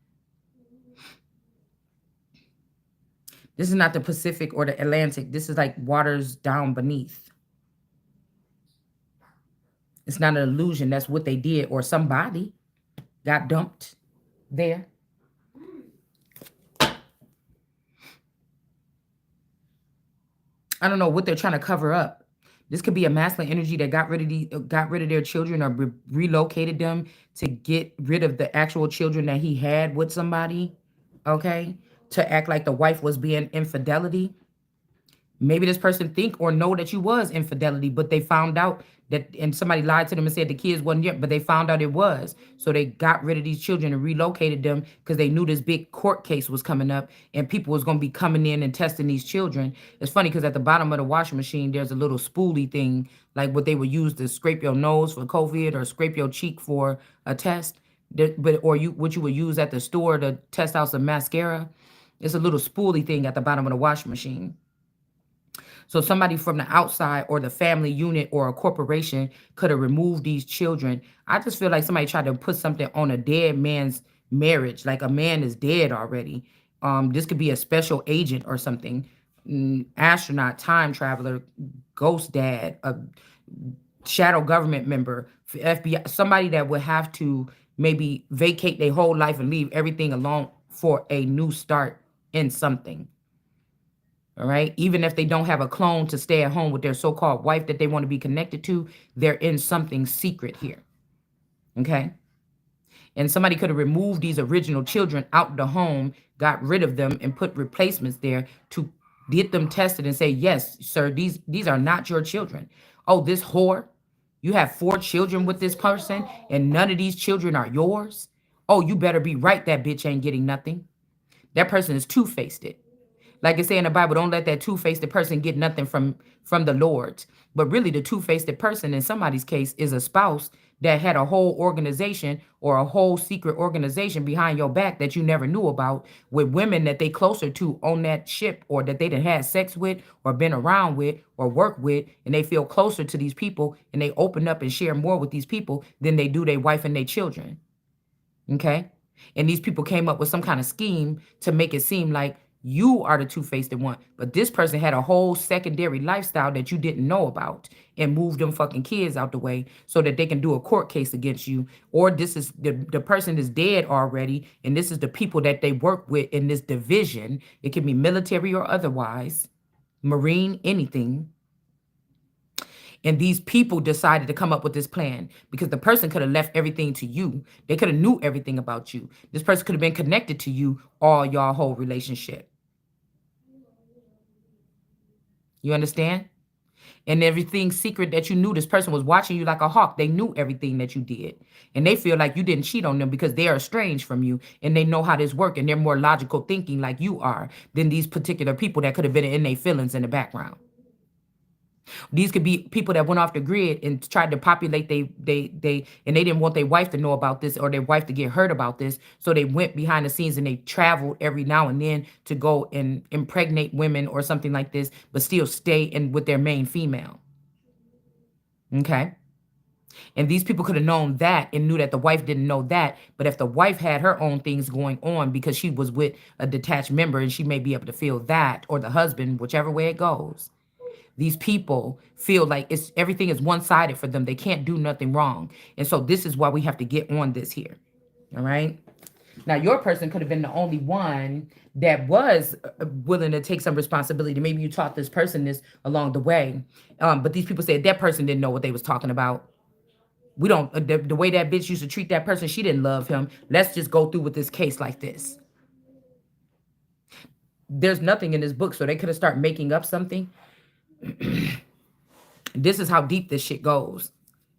This is not the Pacific or the Atlantic. This is like waters down beneath. It's not an illusion. That's what they did, or somebody got dumped there. I don't know what they're trying to cover up. This could be a masculine energy that got rid of their children, or relocated them to get rid of the actual children that he had with somebody. Okay, to act like the wife was being infidelity. Maybe this person think or know that you was infidelity, but they found out that, and somebody lied to them and said the kids wasn't yet, but they found out it was. So they got rid of these children and relocated them because they knew this big court case was coming up and people was going to be coming in and testing these children. It's funny because at the bottom of the washing machine, there's a little spoolie thing, like what they would use to scrape your nose for COVID or scrape your cheek for a test. Or what you would use at the store to test out some mascara. It's a little spoolie thing at the bottom of the washing machine. So somebody from the outside or the family unit or a corporation could have removed these children. I just feel like somebody tried to put something on a dead man's marriage, like a man is dead already. This could be a special agent or something, astronaut, time traveler, ghost dad, a shadow government member, FBI, somebody that would have to maybe vacate their whole life and leave everything alone for a new start in something. All right. Even if they don't have a clone to stay at home with their so-called wife that they want to be connected to, they're in something secret here. Okay. And somebody could have removed these original children out the home, got rid of them, and put replacements there to get them tested and say, yes, sir, these are not your children. Oh, this whore, you have 4 children with this person and none of these children are yours. Oh, you better be right. That bitch ain't getting nothing. That person is two-faced it. Like it say in the Bible, don't let that two-faced person get nothing from the Lord. But really, the two-faced person in somebody's case is a spouse that had a whole organization or a whole secret organization behind your back that you never knew about, with women that they closer to on that ship, or that they done had sex with or been around with or work with, and they feel closer to these people and they open up and share more with these people than they do their wife and their children. Okay? And these people came up with some kind of scheme to make it seem like you are the two-faced one. But this person had a whole secondary lifestyle that you didn't know about and moved them fucking kids out the way so that they can do a court case against you. Or this is the person is dead already, and this is the people that they work with in this division. It can be military or otherwise, Marine, anything. And these people decided to come up with this plan because the person could have left everything to you. They could have knew everything about you. This person could have been connected to you all your whole relationship. You understand? And everything secret that you knew, this person was watching you like a hawk. They knew everything that you did. And they feel like you didn't cheat on them because they are estranged from you and they know how this works and they're more logical thinking like you are than these particular people that could have been in their feelings in the background. These could be people that went off the grid and tried to populate and they didn't want their wife to know about this or their wife to get hurt about this. So they went behind the scenes and they traveled every now and then to go and impregnate women or something like this, but still stay in with their main female. Okay. And these people could have known that and knew that the wife didn't know that. But if the wife had her own things going on because she was with a detached member and she may be able to feel that, or the husband, whichever way it goes, these people feel like it's everything is one-sided for them. They can't do nothing wrong. And so this is why we have to get on this here. All right. Now, your person could have been the only one that was willing to take some responsibility. Maybe you taught this person this along the way. But these people said that person didn't know what they was talking about. We don't, the way that bitch used to treat that person, she didn't love him. Let's just go through with this case like this. There's nothing in this book, so they could have started making up something. This is how deep this shit goes.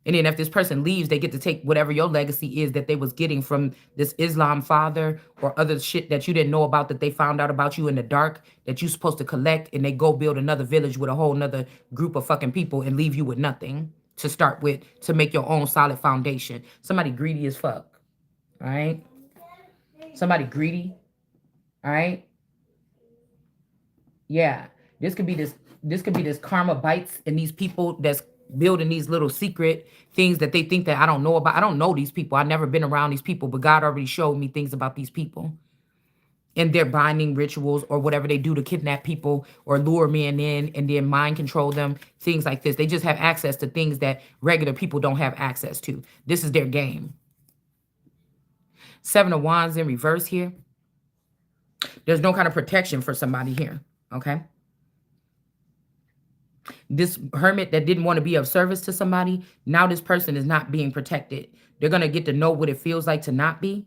And then if this person leaves, they get to take whatever your legacy is that they was getting from this Islam father or other shit that you didn't know about, that they found out about you in the dark, that you supposed to collect, and they go build another village with a whole nother group of fucking people and leave you with nothing to start with to make your own solid foundation. Somebody greedy as fuck. All right? Somebody greedy. All right? Yeah. This could be this karma bites, and these people that's building these little secret things that they think that I don't know about. I don't know these people. I've never been around these people, but God already showed me things about these people and their binding rituals or whatever they do to kidnap people or lure men in and then mind control them, things like this. They just have access to things that regular people don't have access to. This is their game. Seven of Wands in reverse here. There's no kind of protection for somebody here, okay? This hermit that didn't want to be of service to somebody, now this person is not being protected. They're going to get to know what it feels like to not be.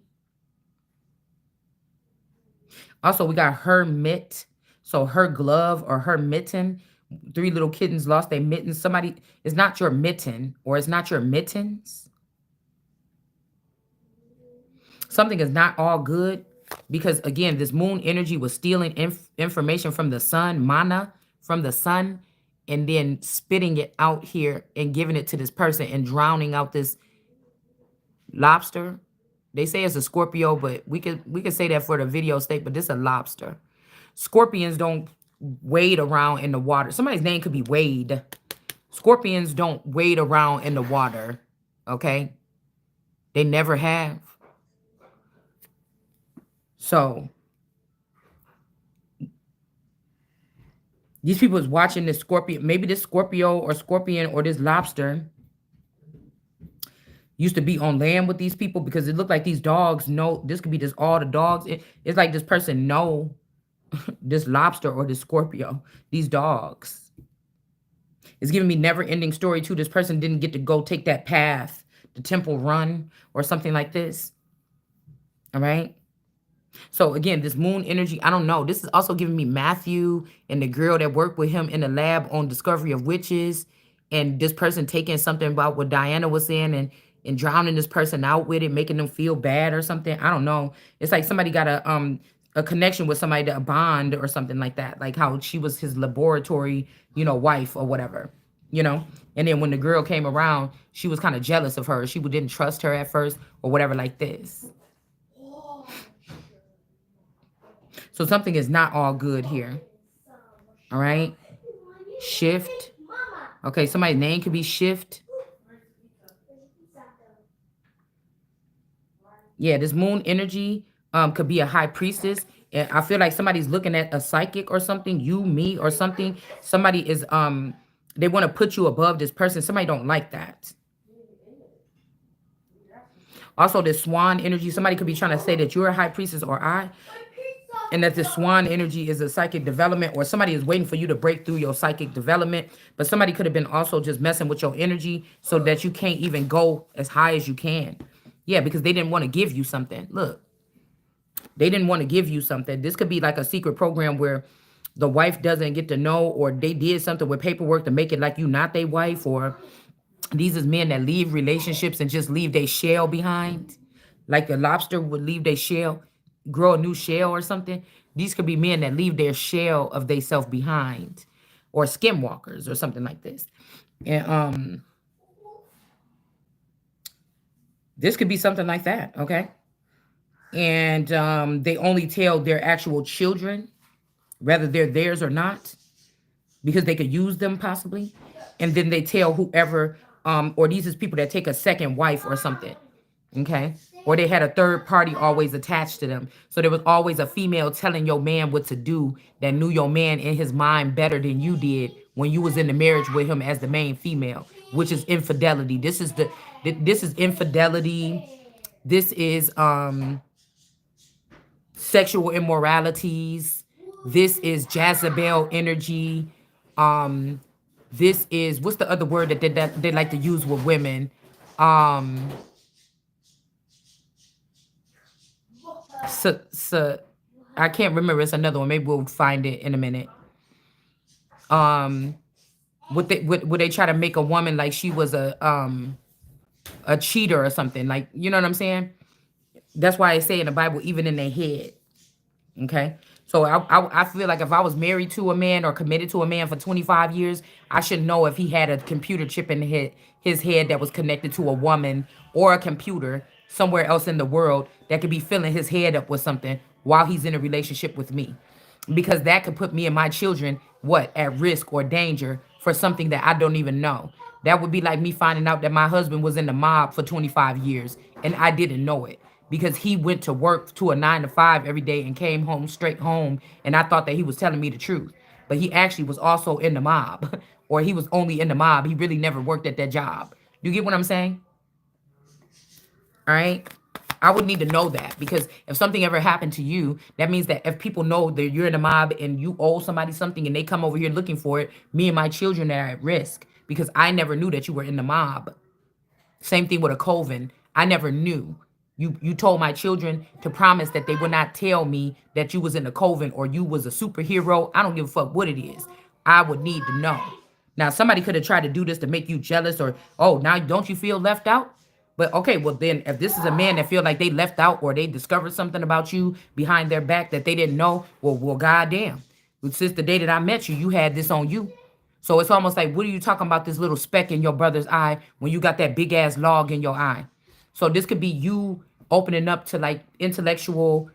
Also, we got her mitt. So her glove or her mitten. 3 little kittens lost their mittens. Somebody, it's not your mitten or it's not your mittens. Something is not all good because, again, this moon energy was stealing information from the sun, mana from the sun, and then spitting it out here and giving it to this person and drowning out this lobster. They say it's a Scorpio, but we could say that for the video state, but this is a lobster. Scorpions don't wade around in the water. Somebody's name could be Wade. Scorpions don't wade around in the water, okay? They never have. So these people is watching this Scorpio. Maybe this Scorpio or Scorpion or this lobster used to be on land with these people because it looked like these dogs know. This could be just all the dogs. It's like this person know this lobster or this Scorpio, these dogs. It's giving me never-ending story too. This person didn't get to go take that path, the temple run or something like this. All right. So again, this moon energy, I don't know. This is also giving me Matthew and the girl that worked with him in the lab on discovery of witches, and this person taking something about what Diana was saying and drowning this person out with it, making them feel bad or something. I don't know. It's like somebody got a connection with somebody, a bond or something like that. Like how she was his laboratory, wife or whatever, And then when the girl came around, she was kind of jealous of her. She didn't trust her at first or whatever like this. So something is not all good here. All right. Shift. Okay, somebody's name could be Shift. Yeah, this moon energy could be a high priestess. And I feel like somebody's looking at a psychic or something, you, me, or something. Somebody is they want to put you above this person. Somebody don't like that. Also, this swan energy, somebody could be trying to say that you're a high priestess or I. And that the swan energy is a psychic development, or somebody is waiting for you to break through your psychic development. But somebody could have been also just messing with your energy so that you can't even go as high as you can. Yeah, because they didn't want to give you something. Look, they didn't want to give you something. This could be like a secret program where the wife doesn't get to know, or they did something with paperwork to make it like you not their wife, or these is men that leave relationships and just leave their shell behind. Like the lobster would leave their shell, grow a new shell or something. These could be men that leave their shell of they self behind, or skinwalkers or something like this. And this could be something like that, okay? And they only tell their actual children, whether they're theirs or not, because they could use them possibly. And then they tell whoever Or these is people that take a second wife or something. Okay. Or they had a third party always attached to them. So there was always a female telling your man what to do that knew your man in his mind better than you did when you was in the marriage with him as the main female, which is infidelity. This is infidelity. This is sexual immoralities. This is Jezebel energy. Um, this is what's the other word that they like to use with women? Um, so, so I can't remember. It's another one. Maybe we'll find it in a minute. Um, would they try to make a woman like she was a cheater or something? Like, you know what I'm saying? That's why I say in the Bible, even in their head. Okay. So I feel like if I was married to a man or committed to a man for 25 years, I should know if he had a computer chip in his head that was connected to a woman or a computer somewhere else in the world that could be filling his head up with something while he's in a relationship with me. Because that could put me and my children, what, at risk or danger for something that I don't even know. That would be like me finding out that my husband was in the mob for 25 years and I didn't know it because he went to work to a 9 to 5 every day and came home straight home. And I thought that he was telling me the truth. But he actually was also in the mob or he was only in the mob. He really never worked at that job. You get what I'm saying? All right. I would need to know that because if something ever happened to you, that means that if people know that you're in a mob and you owe somebody something and they come over here looking for it, me and my children are at risk because I never knew that you were in the mob. Same thing with a coven. I never knew. You told my children to promise that they would not tell me that you was in a coven or you was a superhero. I don't give a fuck what it is. I would need to know. Now somebody could have tried to do this to make you jealous or oh now don't you feel left out? But okay, well then if this is a man that feel like they left out or they discovered something about you behind their back that they didn't know, well goddamn. Since the day that I met you, you had this on you. So it's almost like, what are you talking about this little speck in your brother's eye when you got that big ass log in your eye? So this could be you opening up to like intellectual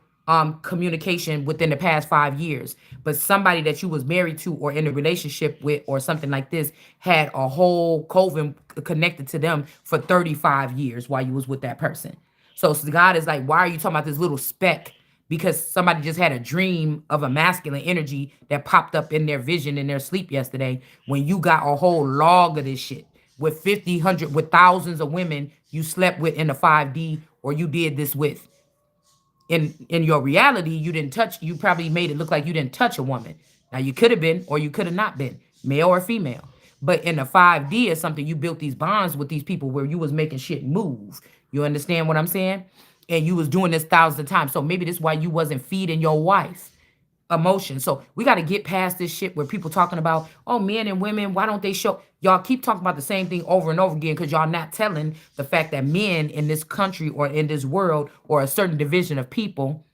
communication within the past 5 years. But somebody that you was married to or in a relationship with or something like this had a whole coven connected to them for 35 years while you was with that person. So God is like, why are you talking about this little speck? Because somebody just had a dream of a masculine energy that popped up in their vision in their sleep yesterday when you got a whole log of this shit with 50, 100, with thousands of women you slept with in the 5D or you did this with. In your reality, you didn't touch, you probably made it look like you didn't touch a woman. Now you could have been or you could have not been, male or female. But in the 5D is something you built these bonds with these people where you was making shit move. You understand what I'm saying? And you was doing this thousands of times. So maybe that's why you wasn't feeding your wife emotion. So we got to get past this shit where people talking about, oh, men and women, why don't they show? Y'all keep talking about the same thing over and over again because y'all not telling the fact that men in this country or in this world or a certain division of people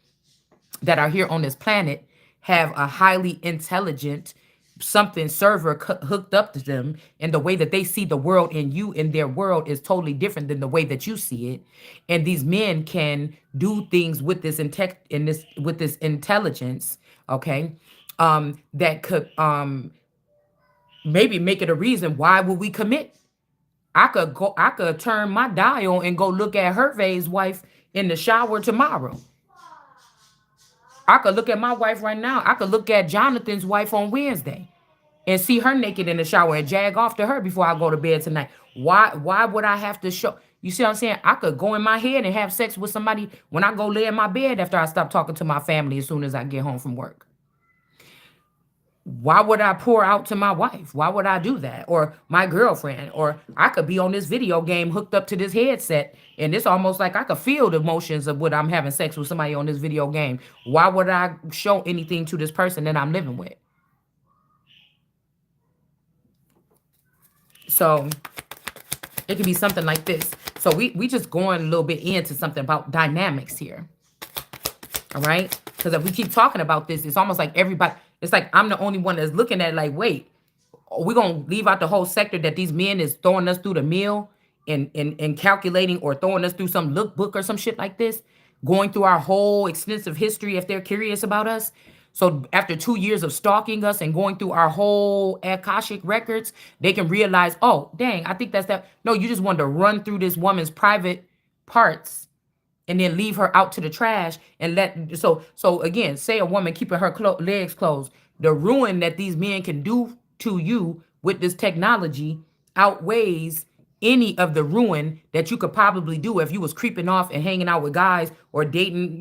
that are here on this planet have a highly intelligent something server hooked up to them, and the way that they see the world and you in their world is totally different than the way that you see it. And these men can do things with this with this intelligence, okay, that could maybe make it a reason why would we commit. I could turn my dial and go look at Hervey's wife in the shower tomorrow. I could look at my wife right now. I could look at Jonathan's wife on Wednesday and see her naked in the shower and jag off to her before I go to bed tonight. Why would I have to show? You see what I'm saying? I could go in my head and have sex with somebody when I go lay in my bed after I stop talking to my family as soon as I get home from work. Why would I pour out to my wife? Why would I do that? Or my girlfriend? Or I could be on this video game hooked up to this headset and it's almost like I could feel the emotions of what I'm having sex with somebody on this video game. Why would I show anything to this person that I'm living with? So it could be something like this. So we just going a little bit into something about dynamics here. All right? Because if we keep talking about this, it's almost like everybody, it's like I'm the only one that's looking at it like, wait, we're going to leave out the whole sector that these men is throwing us through the mill and calculating or throwing us through some lookbook or some shit like this, going through our whole extensive history if they're curious about us. So after 2 years of stalking us and going through our whole Akashic records, they can realize, oh, dang, I think that's that. No, you just wanted to run through this woman's private parts and then leave her out to the trash and so again, say a woman keeping her legs closed, the ruin that these men can do to you with this technology outweighs any of the ruin that you could probably do if you was creeping off and hanging out with guys or dating,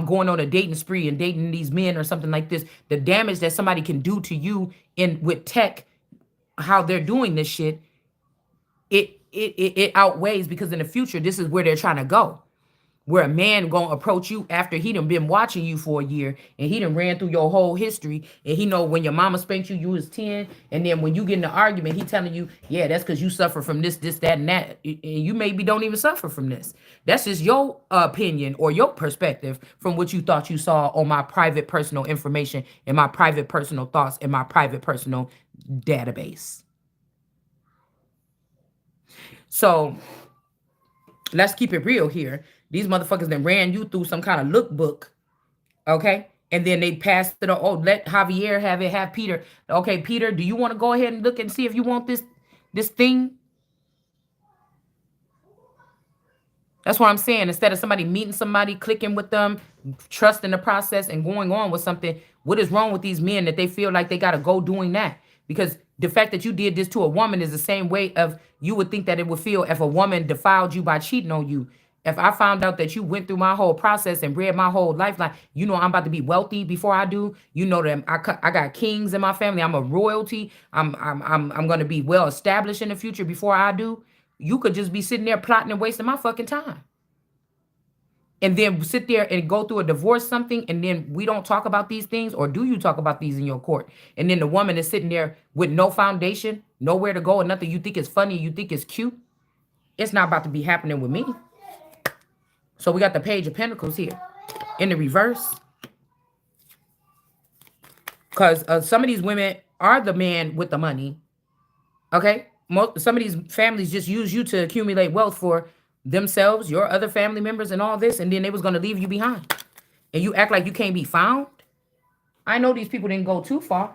going on a dating spree and dating these men or something like this. The damage that somebody can do to you in with tech, how they're doing this shit, it outweighs, because in the future this is where they're trying to go, where a man gonna approach you after he done been watching you for a year and he done ran through your whole history, and he know when your mama spanked you, you was 10, and then when you get in an argument, he telling you, yeah, that's because you suffer from this, that, and that, and you maybe don't even suffer from this. That's just your opinion or your perspective from what you thought you saw on my private personal information and my private personal thoughts and my private personal database. So let's keep it real here. These motherfuckers then ran you through some kind of lookbook, okay? And then they passed it. Oh, let Javier have it. Have Peter. Okay, Peter, do you want to go ahead and look and see if you want this thing? That's what I'm saying. Instead of somebody meeting somebody, clicking with them, trusting the process, and going on with something, what is wrong with these men that they feel like they got to go doing that? Because the fact that you did this to a woman is the same way of you would think that it would feel if a woman defiled you by cheating on you. If I found out that you went through my whole process and read my whole lifeline, you know I'm about to be wealthy before I do. You know that I got kings in my family. I'm a royalty. I'm gonna be well established in the future before I do. You could just be sitting there plotting and wasting my fucking time. And then sit there and go through a divorce something, and then we don't talk about these things, or do you talk about these in your court? And then the woman is sitting there with no foundation, nowhere to go, and nothing. You think it's funny, you think it's cute. It's not about to be happening with me. So we got the Page of Pentacles here in the reverse. Because some of these women are the man with the money. Okay? Some of these families just use you to accumulate wealth for themselves, your other family members, and all this. And then they was going to leave you behind. And you act like you can't be found. I know these people didn't go too far.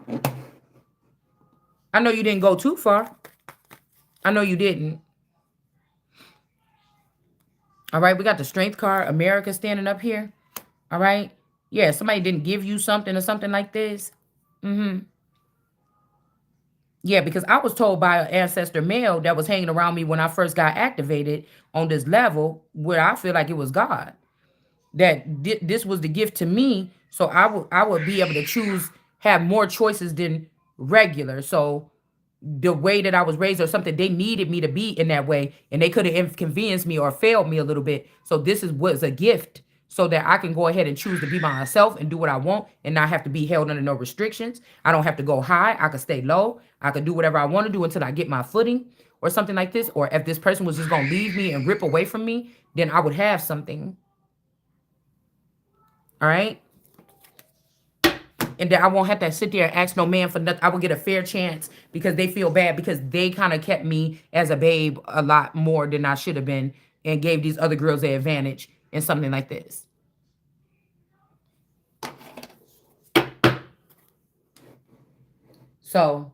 I know you didn't go too far. I know you didn't. All right, we got the Strength card, America standing up here. All right. Yeah, somebody didn't give you something or something like this. Yeah, because I was told by an ancestor male that was hanging around me when I first got activated on this level, where I feel like it was God, that this was the gift to me. So I would be able to choose, have more choices than regular. So the way that I was raised or something, they needed me to be in that way, and they could have inconvenienced me or failed me a little bit. So this was a gift, so that I can go ahead and choose to be myself and do what I want and not have to be held under no restrictions. I don't have to go high. I can stay low. I can do whatever I want to do until I get my footing or something like this. Or if this person was just going to leave me and rip away from me, then I would have something. All right. And then I won't have to sit there and ask no man for nothing. I will get a fair chance because they feel bad because they kind of kept me as a babe a lot more than I should have been and gave these other girls the advantage in something like this. So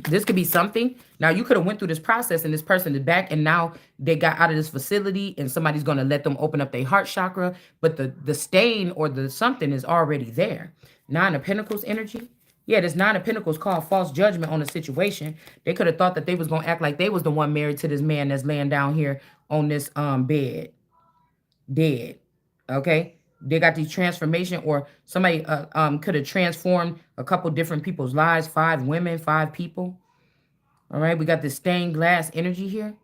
this could be something. Now, you could have went through this process and this person is back, and now they got out of this facility and somebody's going to let them open up their heart chakra. But the stain or the something is already there. Nine of Pentacles energy. Yeah, this Nine of Pentacles called false judgment on the situation. They could have thought that they was going to act like they was the one married to this man that's laying down here on this bed. Dead. Okay? They got these transformation, or somebody could have transformed a couple different people's lives. 5 women, 5 people. All right? We got this stained glass energy here.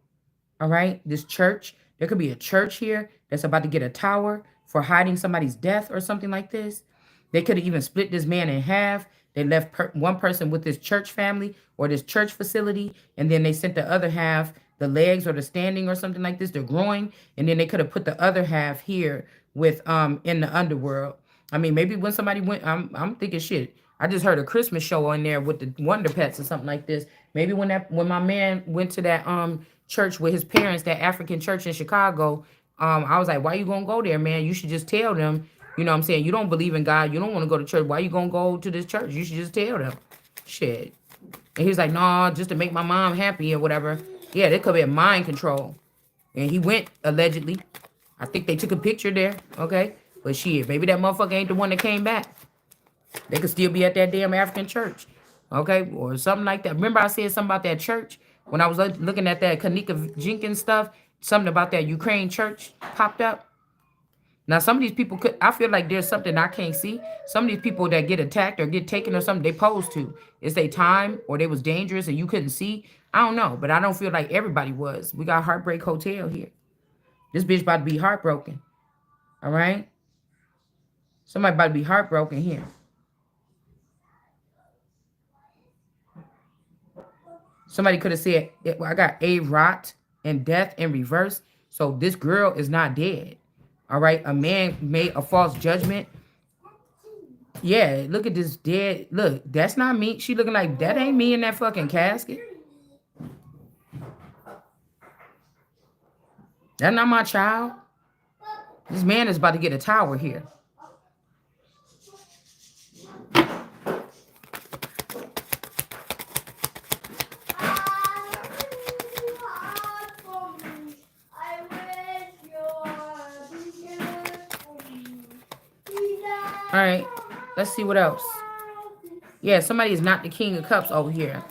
All right? This church. There could be a church here that's about to get a tower for hiding somebody's death or something like this. They could have even split this man in half. They left one person with this church family or this church facility, and then they sent the other half, the legs or the standing or something like this, they're growing, and then they could have put the other half here with in the underworld. I mean, maybe when somebody went, I'm thinking shit. I just heard a Christmas show on there with the Wonder Pets or something like this. Maybe when my man went to that church with his parents, that African church in Chicago, I was like, why you gonna go there, man? You should just tell them You know what I'm saying? You don't believe in God. You don't want to go to church. Why you going to go to this church? You should just tell them. Shit. And he was like, no, just to make my mom happy or whatever. Yeah, there could be a mind control. And he went, allegedly. I think they took a picture there, okay? But shit, maybe that motherfucker ain't the one that came back. They could still be at that damn African church, okay? Or something like that. Remember I said something about that church? When I was looking at that Kanika Jenkins stuff, something about that Ukraine church popped up. Now, some of these people could, I feel like there's something I can't see. Some of these people that get attacked or get taken or something, they pose to. Is they time or they was dangerous and you couldn't see? I don't know, but I don't feel like everybody was. We got Heartbreak Hotel here. This bitch about to be heartbroken. All right? Somebody about to be heartbroken here. Somebody could have said, I got a rot and death in reverse. So this girl is not dead. All right? A man made a false judgment. Yeah, look at this dead. Look, that's not me. She looking like, that ain't me in that fucking casket. That's not my child. This man is about to get a tower here. All right, let's see what else. Yeah, somebody is not the King of Cups over here.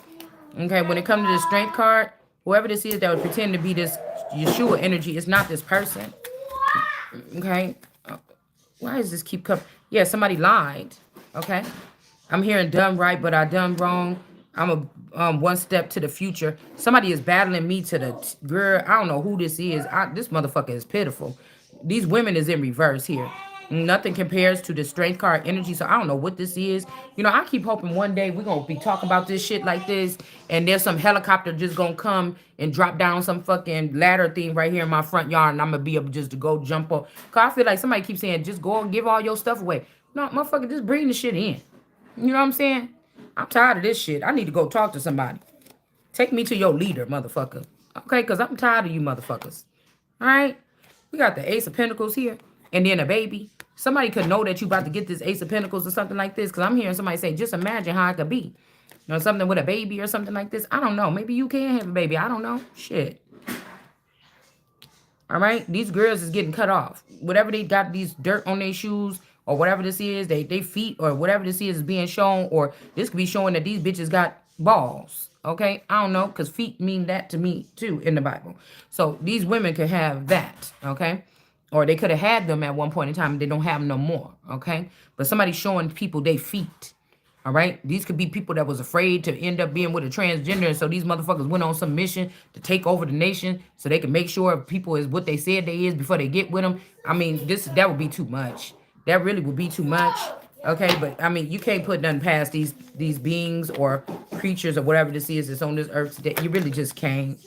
Okay, when it comes to the Strength card, whoever this is that would pretend to be this Yeshua energy is not this person. Okay, why does this keep coming? Yeah, somebody lied. Okay, I'm hearing done right, but I done wrong. I'm a one step to the future. Somebody is battling me to the girl. I don't know who this is. This motherfucker is pitiful. These women is in reverse here. Nothing compares to the Strength card energy. So I don't know what this is. You know, I keep hoping one day we're going to be talking about this shit like this. And there's some helicopter just going to come and drop down some fucking ladder thing right here in my front yard. And I'm going to be able just to go jump up. Because I feel like somebody keeps saying, just go and give all your stuff away. No, motherfucker, just bring the shit in. You know what I'm saying? I'm tired of this shit. I need to go talk to somebody. Take me to your leader, motherfucker. Okay, because I'm tired of you motherfuckers. All right? We got the Ace of Pentacles here. And then a baby. Somebody could know that you about to get this Ace of Pentacles or something like this. Because I'm hearing somebody say, just imagine how it could be. You know, something with a baby or something like this. I don't know. Maybe you can have a baby. I don't know. Shit. All right? These girls is getting cut off. Whatever they got, these dirt on their shoes or whatever this is, they feet or whatever this is being shown. Or this could be showing that these bitches got balls. Okay? I don't know. Because feet mean that to me too in the Bible. So these women could have that. Okay? Or they could have had them at one point in time. They don't have them no more. Okay? But somebody's showing people their feet. All right? These could be people that was afraid to end up being with a transgender. And so these motherfuckers went on some mission to take over the nation so they can make sure people is what they said they is before they get with them. I mean, that would be too much. That really would be too much. Okay? But, I mean, you can't put nothing past these beings or creatures or whatever this is that's on this earth today. You really just can't.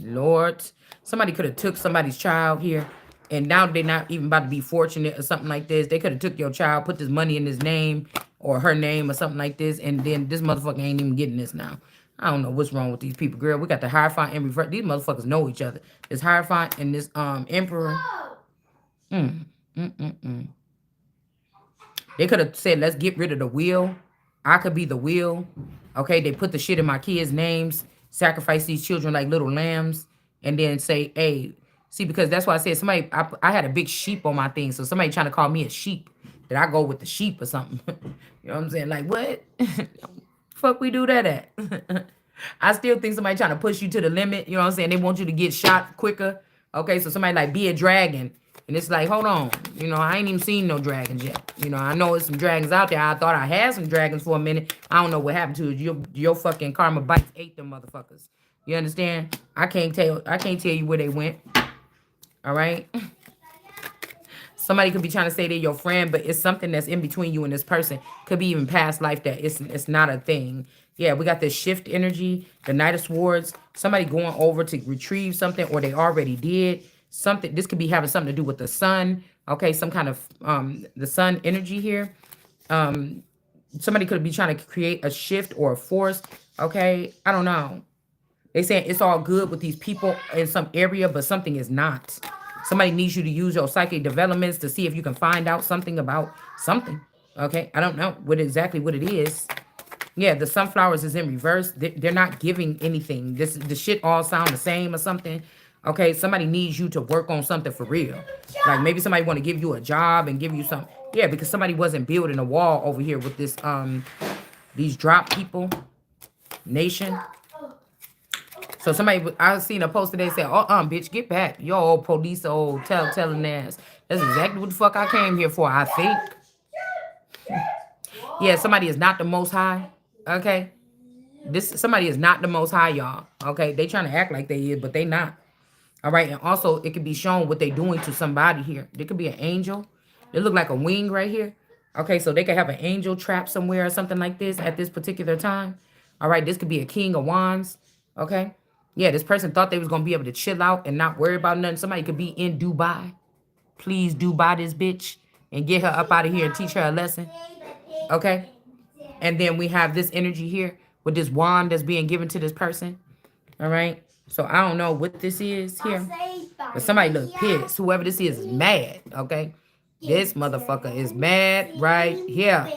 Lord, somebody could have took somebody's child here, and now they're not even about to be fortunate or something like this. They could have took your child, put this money in his name or her name or something like this, and then this motherfucker ain't even getting this now. I don't know what's wrong with these people, girl. We got the Hierophant and reverse. These motherfuckers know each other. This Hierophant and this Emperor. They could have said, let's get rid of the wheel. I could be the wheel. Okay, they put the shit in my kids' names. Sacrifice these children like little lambs, and then say, hey, see, because that's why I said somebody, I had a big sheep on my thing, so somebody trying to call me a sheep, that I go with the sheep or something. You know what I'm saying? Like, what? Fuck we do that at? I still think somebody trying to push you to the limit. You know what I'm saying? They want you to get shot quicker. Okay, so somebody like be a dragon. And it's like, hold on. You know, I ain't even seen no dragons yet. You know, I know there's some dragons out there. I thought I had some dragons for a minute. I don't know what happened to it. Your fucking karma bites ate them motherfuckers. You understand? I can't tell you where they went. All right? Somebody could be trying to say they're your friend, but it's something that's in between you and this person. Could be even past life that it's not a thing. Yeah, we got this shift energy, the Knight of Swords. Somebody going over to retrieve something, or they already did. Something, this could be having something to do with the sun. Okay, some kind of the sun energy here. Somebody could be trying to create a shift or a force. Okay, I don't know. They saying it's all good with these people in some area, but something is not. Somebody needs you to use your psychic developments to see if you can find out something about something. Okay, I don't know exactly what it is. Yeah, the sunflowers is in reverse. They're not giving anything. The shit all sound the same or something. Okay, somebody needs you to work on something for real. Like maybe somebody want to give you a job and give you some. Yeah, because somebody wasn't building a wall over here with this these drop people nation. So somebody, I seen a post today say, "Oh, bitch, get back, yo, old police, old telling ass." That's exactly what the fuck I came here for. I think. Yeah, somebody is not the most high. Okay, somebody is not the most high, y'all. Okay, they trying to act like they is, but they not. All right, and also it could be shown what they doing to somebody here. There could be an angel. It look like a wing right here. Okay, so they could have an angel trapped somewhere or something like this at this particular time. All right, this could be a king of wands. Okay, yeah, this person thought they was gonna be able to chill out and not worry about nothing. Somebody could be in Dubai. Please Dubai this bitch and get her up out of here and teach her a lesson. Okay, and then we have this energy here with this wand that's being given to this person. All right. So I don't know what this is here. But somebody look pissed. Whoever this is mad. Okay. This motherfucker is mad right here.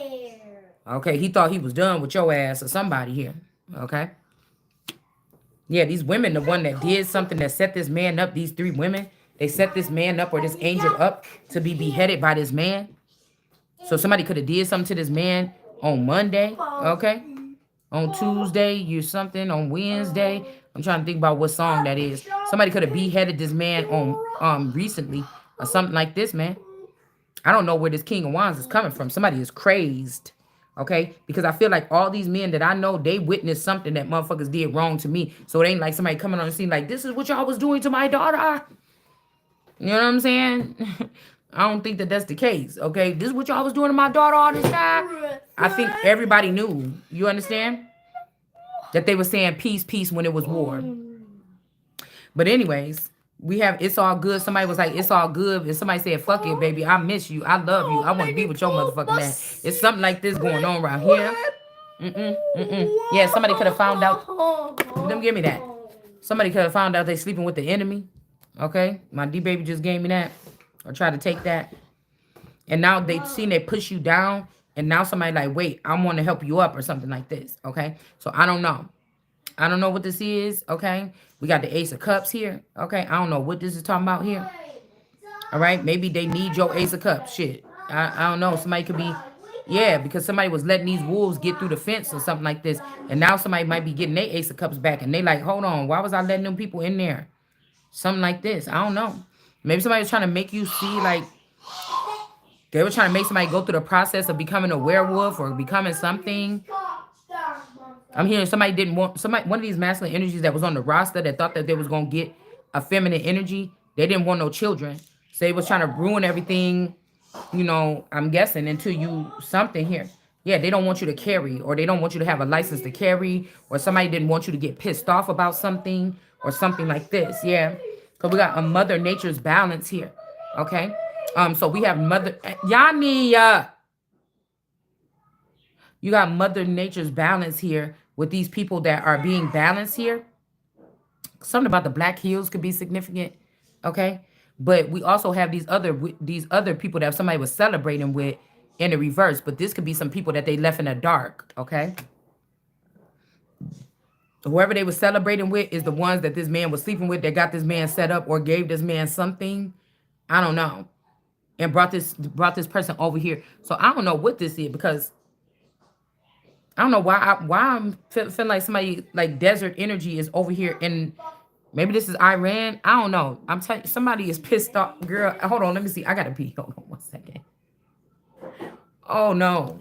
Okay. He thought he was done with your ass or somebody here. Okay. Yeah, these women, the one that did something that set this man up, these three women, they set this man up or this angel up to be beheaded by this man. So somebody could have did something to this man on Monday. Okay. On Tuesday, you something on Wednesday. I'm trying to think about what song that is. Somebody could have beheaded this man on recently or something like this, man. I don't know where this King of Wands is coming from. Somebody is crazed, okay? Because I feel like all these men that I know, they witnessed something that motherfuckers did wrong to me. So it ain't like somebody coming on the scene like, this is what y'all was doing to my daughter. You know what I'm saying? I don't think that that's the case, okay? This is what y'all was doing to my daughter all this time. I think everybody knew. You understand? That they were saying peace, peace when it was war. But anyways, we have it's all good. Somebody was like, it's all good. And somebody said, fuck it, baby. I miss you. I love you. I want to be with your motherfucking ass. It's something like this going on right here. Yeah, somebody could have found out. Them give me that. Somebody could have found out they sleeping with the enemy. Okay? My D-baby just gave me that. Or tried to take that. And now they seen they push you down. And now somebody like, wait, I want to help you up or something like this. Okay? So I don't know. I don't know what this is. Okay? We got the Ace of Cups here. Okay? I don't know what this is talking about here. All right? Maybe they need your Ace of Cups. Shit. I don't know. Somebody could be... Yeah, because somebody was letting these wolves get through the fence or something like this. And now somebody might be getting their Ace of Cups back. And they like, hold on. Why was I letting them people in there? Something like this. I don't know. Maybe somebody was trying to make you see like... They were trying to make somebody go through the process of becoming a werewolf or becoming something. I'm hearing somebody didn't want... one of these masculine energies that was on the roster that thought that they was going to get a feminine energy. They didn't want no children. So they was trying to ruin everything, you know, I'm guessing, until you something here. Yeah, they don't want you to carry, or they don't want you to have a license to carry, or somebody didn't want you to get pissed off about something or something like this. Yeah. Because we got a Mother Nature's balance here. Okay. So we have you got Mother Nature's balance here with these people that are being balanced here. Something about the black heels could be significant. Okay. But we also have these other people that somebody was celebrating with in the reverse. But this could be some people that they left in the dark. Okay. Whoever they were celebrating with is the ones that this man was sleeping with that got this man set up or gave this man something. I don't know. And brought this person over here. So I don't know what this is, because I don't know why I'm feeling like somebody like desert energy is over here in... Maybe this is Iran. I don't know. I'm telling you, somebody is pissed off. Girl, hold on. Let me see. I got to pee. Hold on 1 second. Oh, no.